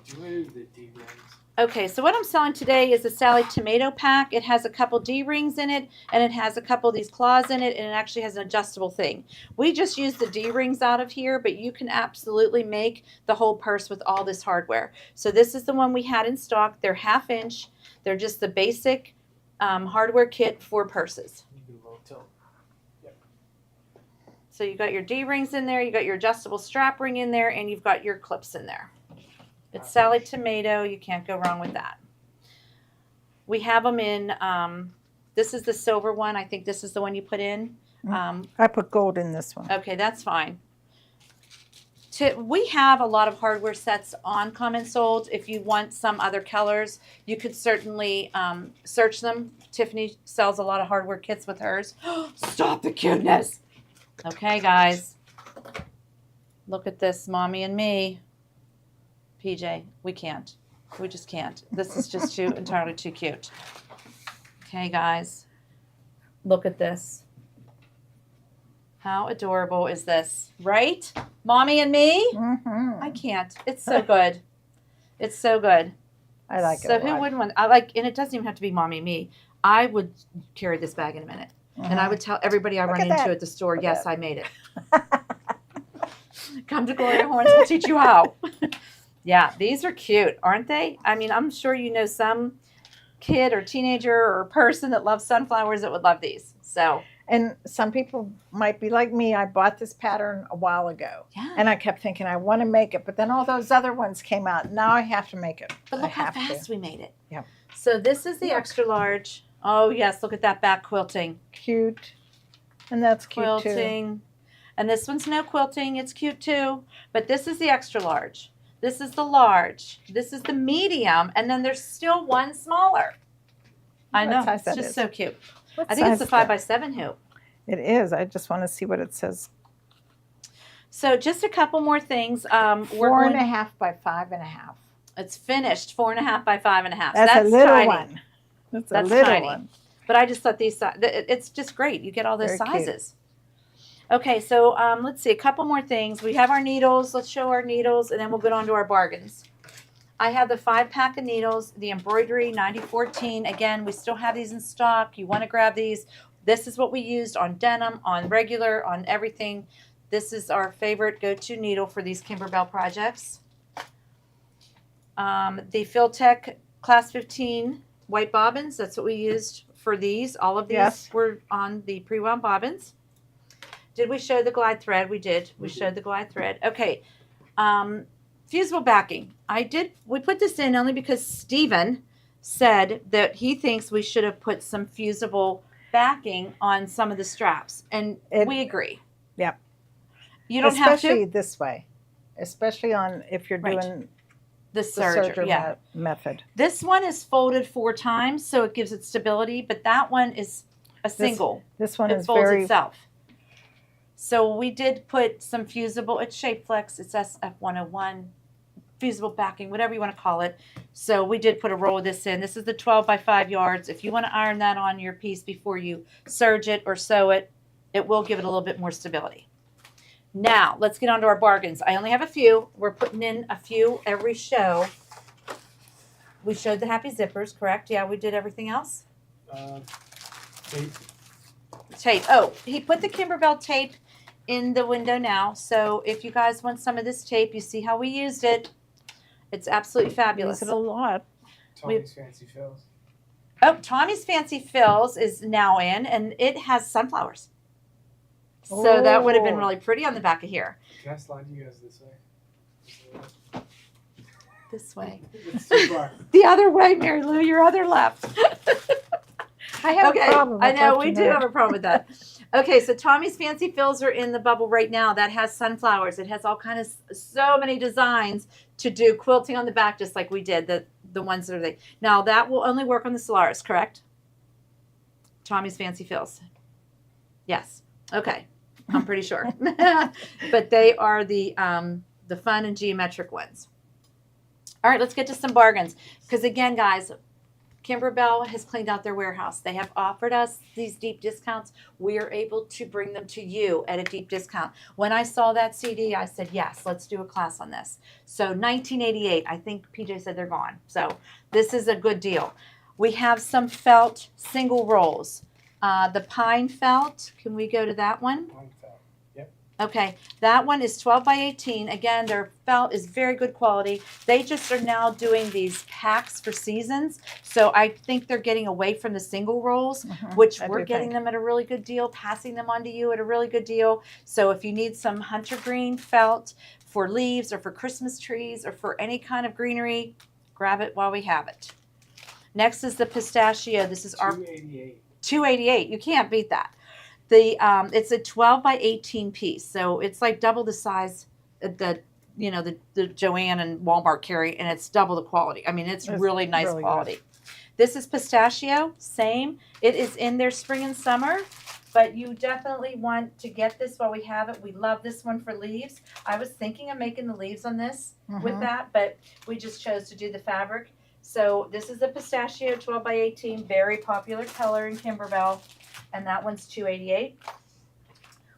Do you want to do the D-rings? Okay, so what I'm selling today is the Sally Tomato Pack. It has a couple D-rings in it, and it has a couple of these claws in it, and it actually has an adjustable thing. We just use the D-rings out of here, but you can absolutely make the whole purse with all this hardware. So this is the one we had in stock. They're 1/2 inch. They're just the basic hardware kit for purses. You can low tilt. So you got your D-rings in there, you got your adjustable strap ring in there, and you've got your clips in there. It's Sally Tomato. You can't go wrong with that. We have them in, this is the silver one. I think this is the one you put in. I put gold in this one. Okay, that's fine. we have a lot of hardware sets on Comment Sold. If you want some other colors, you could certainly search them. Tiffany sells a lot of hardware kits with hers. Stop the cuteness. Okay, guys. Look at this, Mommy and me. PJ, we can't. We just can't. This is just entirely too cute. Okay, guys. Look at this. How adorable is this, right? Mommy and me? Mm-hmm. I can't. It's so good. It's so good. I like it. So a who lot. wouldn't want? I like, and it doesn't even have to be Mommy and me. I would carry this bag in a minute, and I would tell everybody I Look run at into that. at the store, Look yes, at I made it. Come to Gloria Horns, we'll teach you how. Yeah, these are cute, aren't they? I mean, I'm sure you know some kid or teenager or person that loves sunflowers that would love these. So. And some people might be like me. I bought this pattern a while ago. Yeah. And I kept thinking, I want to make it. But then all those other ones came out. Now I have to make it. But I look how have fast to. we made it. Yep. So this is the Look. extra large. Oh yes, look at that back quilting. Cute. And that's cute too. Quilting. And this one's no quilting. It's cute too. But this is the extra large. This is the large. This is the medium. And then there's still one smaller. I What know. size It's that just is? so cute. What I think it's size the is that? 5x7 hoop. It is. I just want to see what it says. So just a couple more things. We're 4.5 by 5.5. It's finished 4.5 by 5.5. That's a little tiny. one. That's a That's little tiny. one. But I just thought it's just great. You get all those Very cute. sizes. Okay, so let's see, a couple more things. We have our needles. Let's show our needles, and then we'll get on to our bargains. I have the 5-pack of needles, the Embroidery 9014. Again, we still have these in stock. You want to grab these. This is what we used on denim, on regular, on everything. This is our favorite go-to needle for these Kimberbell projects. The Filtech Class 15 white bobbins, that's what we used for these. All of these Yes. were on the pre-wound bobbins. Did we show the glide thread? We did. We showed the glide thread. Okay. Fusible backing. We put this in only because Steven said that he thinks we should have put some fusible backing on some of the straps. And we agree. Yep. You don't have Especially to. this way. Especially on if you're Right. doing The the serger, serger yeah. method. This one is folded 4 times, so it gives it stability, but that one is a single. This one It is folds very itself. So we did put some fusible, it's Shapeflex, it's SF101, fusible backing, whatever you want to call it. So we did put a roll of this in. This is the 12 by 5 yards. If you want to iron that on your piece before you serge it or sew it, it will give it a little bit more stability. Now, let's get on to our bargains. I only have a few. We're putting in a few every show. We showed the happy zippers, correct? Yeah, we did everything else? Tape. Oh, he put the Kimberbell tape in the window now. So if you guys want some of this tape, you see how we used it. It's absolutely fabulous. use it a lot. Tommy's Fancy Fills. Oh, Tommy's Fancy Fills is now in, and it has sunflowers. So that would have been Oh. really pretty on the back of here. Can I slide you guys this way? This way. It's too far. The other way, Mary Lou, your other left. I have Okay, a problem. I with know, left we and do right. have a problem with that. Okay, so Tommy's Fancy Fills are in the bubble right now. That has sunflowers. It has all kind of, so many designs to do quilting on the back, just like we did, the ones that are there. Now, that will only work on the Solaris, correct? Tommy's Fancy Fills. Yes. Okay. I'm pretty sure. But they are the fun and geometric ones. All right, let's get to some bargains. Because again, guys, Kimberbell has cleaned out their warehouse. They have offered us these deep discounts. We are able to bring them to you at a deep discount. When I saw that CD, I said, yes, let's do a class on this. So 1988, I think PJ said they're gone. So this is a good deal. We have some felt single rolls. The pine felt, can we go to that one? One felt. Yep. Okay, that one is 12 by 18. Again, their felt is very good quality. They just are now doing these packs for seasons. So I think they're getting away from the single rolls, which I we're do getting think. them at a really good deal, passing them on to you at a really good deal. So if you need some hunter green felt for leaves or for Christmas trees or for any kind of greenery, grab it while we have it. Next is the pistachio. This is our 288. 288. You can't beat that. It's a 12 by 18 piece, so it's like double the size the Joann and Walmart carry, and it's double the quality. I mean, it's really nice really quality. good. This is pistachio, same. It is in their spring and summer, but you definitely want to get this while we have it. We love this one for leaves. I was thinking of making the leaves on this with that, but we just chose to do the fabric. So this is the pistachio 12 by 18, very popular color in Kimberbell, and that one's $2.88.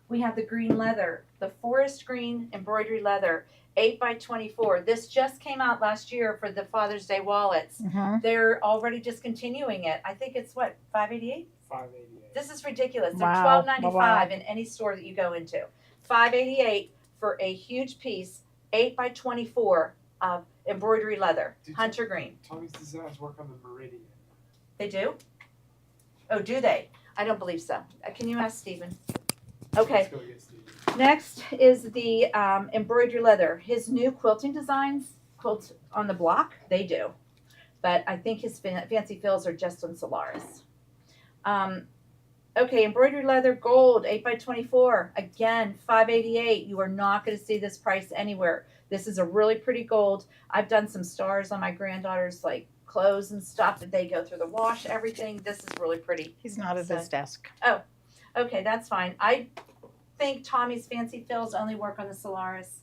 We have the green leather, the forest green embroidery leather, 8 by 24. This just came out last year for the Father's Day wallets. They're already discontinuing it. I think it's what, $5.88? $5.88. This is ridiculous. They're Wow. $12.95 in any store that you go into. $5.88 for a huge piece, 8 by 24 of embroidery leather, hunter green. Tommy's designs work on the meridian. They do? Oh, do they? I don't believe so. Can you ask Stephen? Okay. Let's go get Steve. Next is the embroidery leather. His new quilting designs, quilts on the block, they do. But I think his fancy fills are just on Solaris. Okay, embroidery leather gold, 8 by 24. Again, $5.88. You are not going to see this price anywhere. This is a really pretty gold. I've done some stars on my granddaughter's like clothes and stuff that they go through the wash, everything. This is really pretty. He's not at his desk. Okay, that's fine. I think Tommy's fancy fills only work on the Solaris.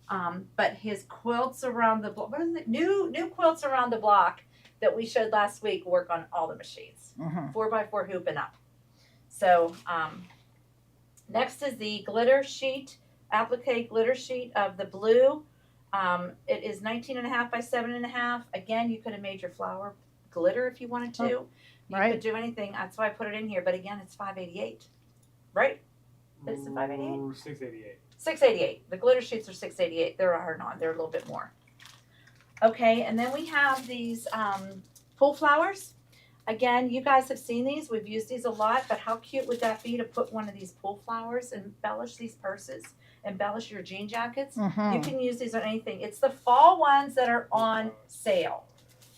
But his quilts around the block, what is it? New quilts around the block that we showed last week work on all the machines. 4x4 hoop and up. So next is the glitter sheet, applique glitter sheet of the blue. It is 19.5 by 7.5. Again, you could have made your flower glitter if you wanted to. You could do anything. That's why I put it in here. But again, it's $5.88, right? It's the $5.88. $6.88. $6.88. The glitter sheets are $6.88. They're not. They're a little bit more. Okay, and then we have these pull flowers. Again, you guys have seen these. We've used these a lot, but how cute would that be to put one of these pull flowers and embellish these purses, embellish your jean jackets? You can use these on anything. It's the fall ones that are on sale.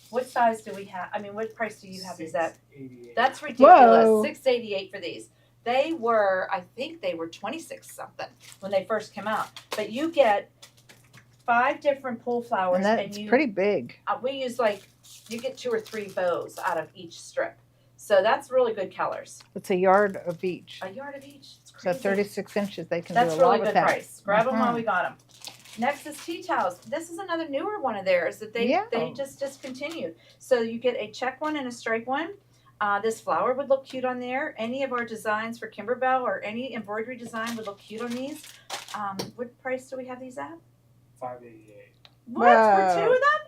What size do we have? I mean, what price do you have these at? $6.88. That's ridiculous. Whoa. $6.88 for these. They were, I think they were 26 something when they first came out. But you get 5 different pull flowers, And that's pretty big. we use you get 2 or 3 bows out of each strip. So that's really good colors. It's a yard of each. A yard of each. It's So crazy. 36 inches, they can That's do a lot really with good that. price. Grab them while we got them. Next is tea towels. This is another newer one of theirs that they just discontinued. So you get a check one and a stripe one. This flower would look cute on there. Any of our designs for Kimberbell or any embroidery design would look cute on these. What price do we have these at? $5.88. What? For 2 of them?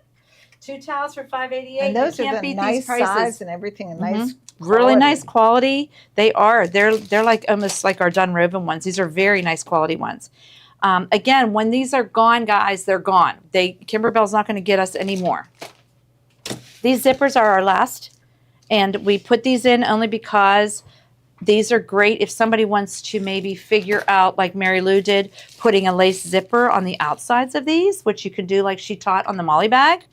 2 towels for $5.88. And those you can't are the beat nice these prices. size and everything, and nice Really quality. nice quality. They are. They're like almost like our Dunraven ones. These are very nice quality ones. Again, when these are gone, guys, they're gone. Kimberbell's not going to get us anymore. These zippers are our last, and we put these in only because these are great if somebody wants to maybe figure out, like Mary Lou did, putting a lace zipper on the outsides of these, which you can do like she taught on the Molly bag.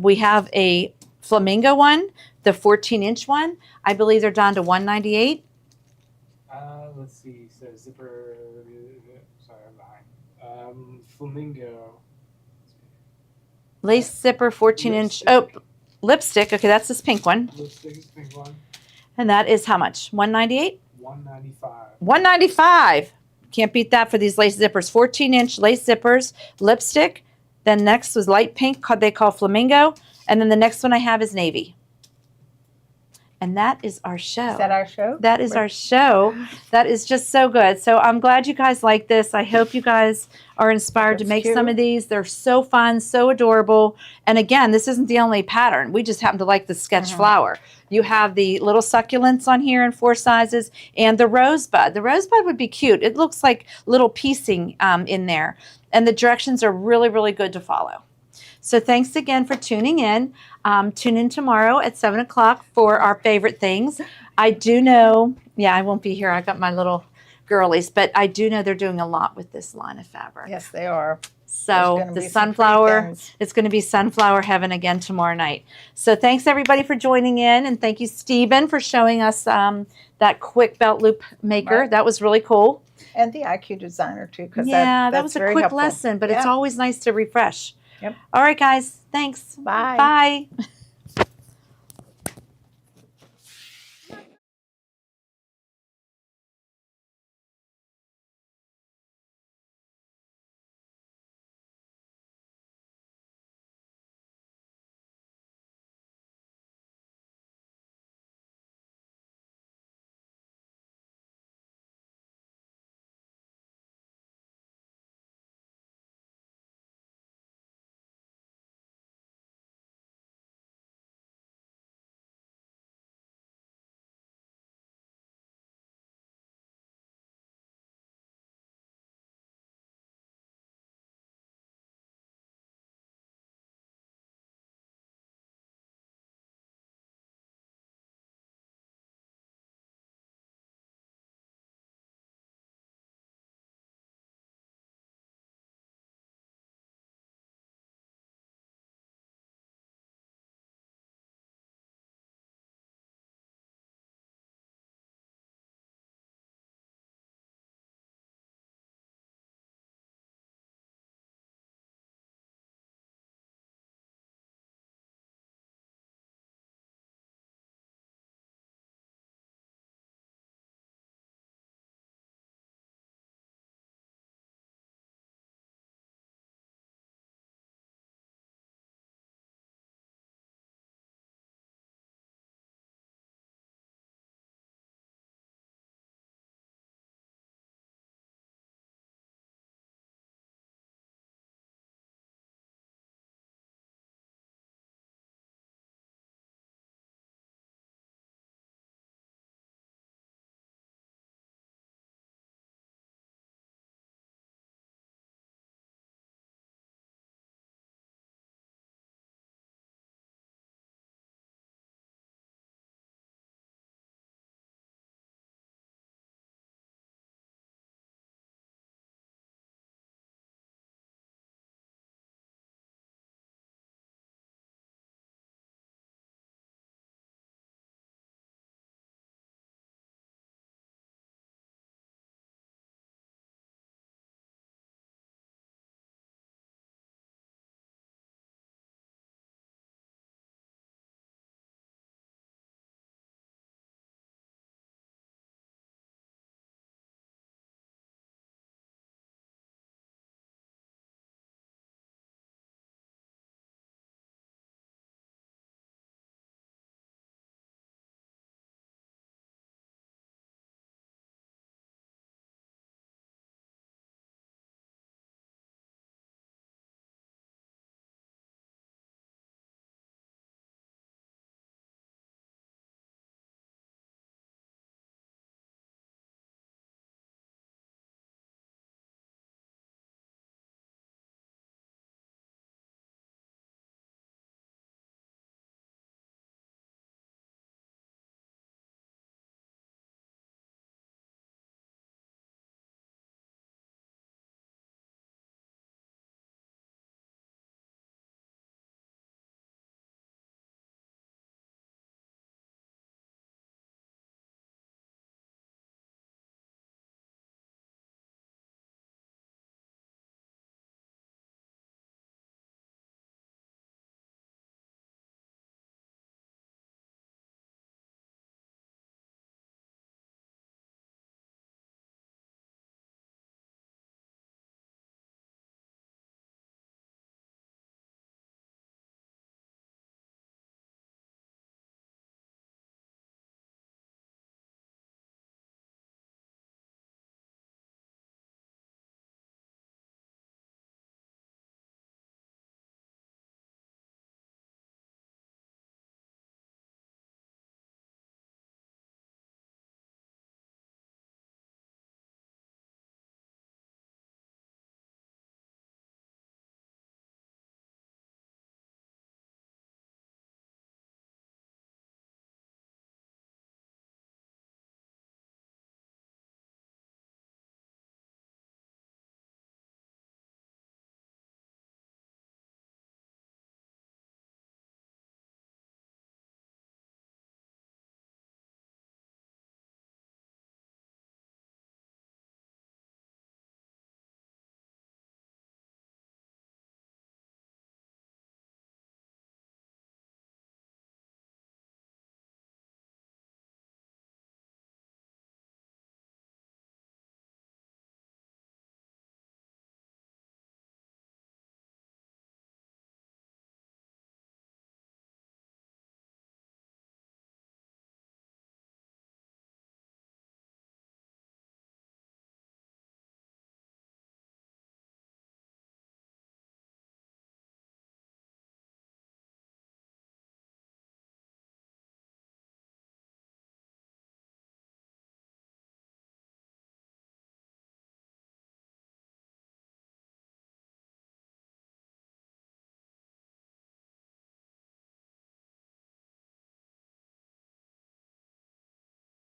We have a flamingo one, the 14-inch one. I believe they're down to $198. Let's see. So zipper. Sorry, I'm behind. Flamingo. Lace zipper, 14-inch. Oh, lipstick. Okay, that's this pink one. Lipstick is the pink one. And that is how much? $198? $195. $195. Can't beat that for these lace zippers. 14-inch lace zippers, lipstick. Then next was light pink, they call flamingo. And then the next one I have is navy. And that is our show. Is that our show? That is our show. That is just so good. So I'm glad you guys like this. I hope you guys are inspired to That's make cute. some of these. They're so fun, so adorable. And again, this isn't the only pattern. We just happen to like the sketch flower. You have the little succulents on here in 4 sizes and the rosebud. The rosebud would be cute. It looks like little piecing in there. And the directions are really, really good to follow. So thanks again for tuning in. Tune in tomorrow at 7 o'clock for our favorite things. I do know, I won't be here. I got my little girlies, but I do know they're doing a lot with this line of fabric. Yes, they are. So There's gonna the be some pretty sunflower, things. it's going to be sunflower heaven again tomorrow night. So thanks everybody for joining in, and thank you, Stephen, for showing us that quick belt loop maker. Right. That was really cool. And the IQ designer too, because Yeah, that that's was a very quick helpful. lesson, but it's Yeah. always nice to refresh. Yep. All right, guys. Thanks. Bye. Bye.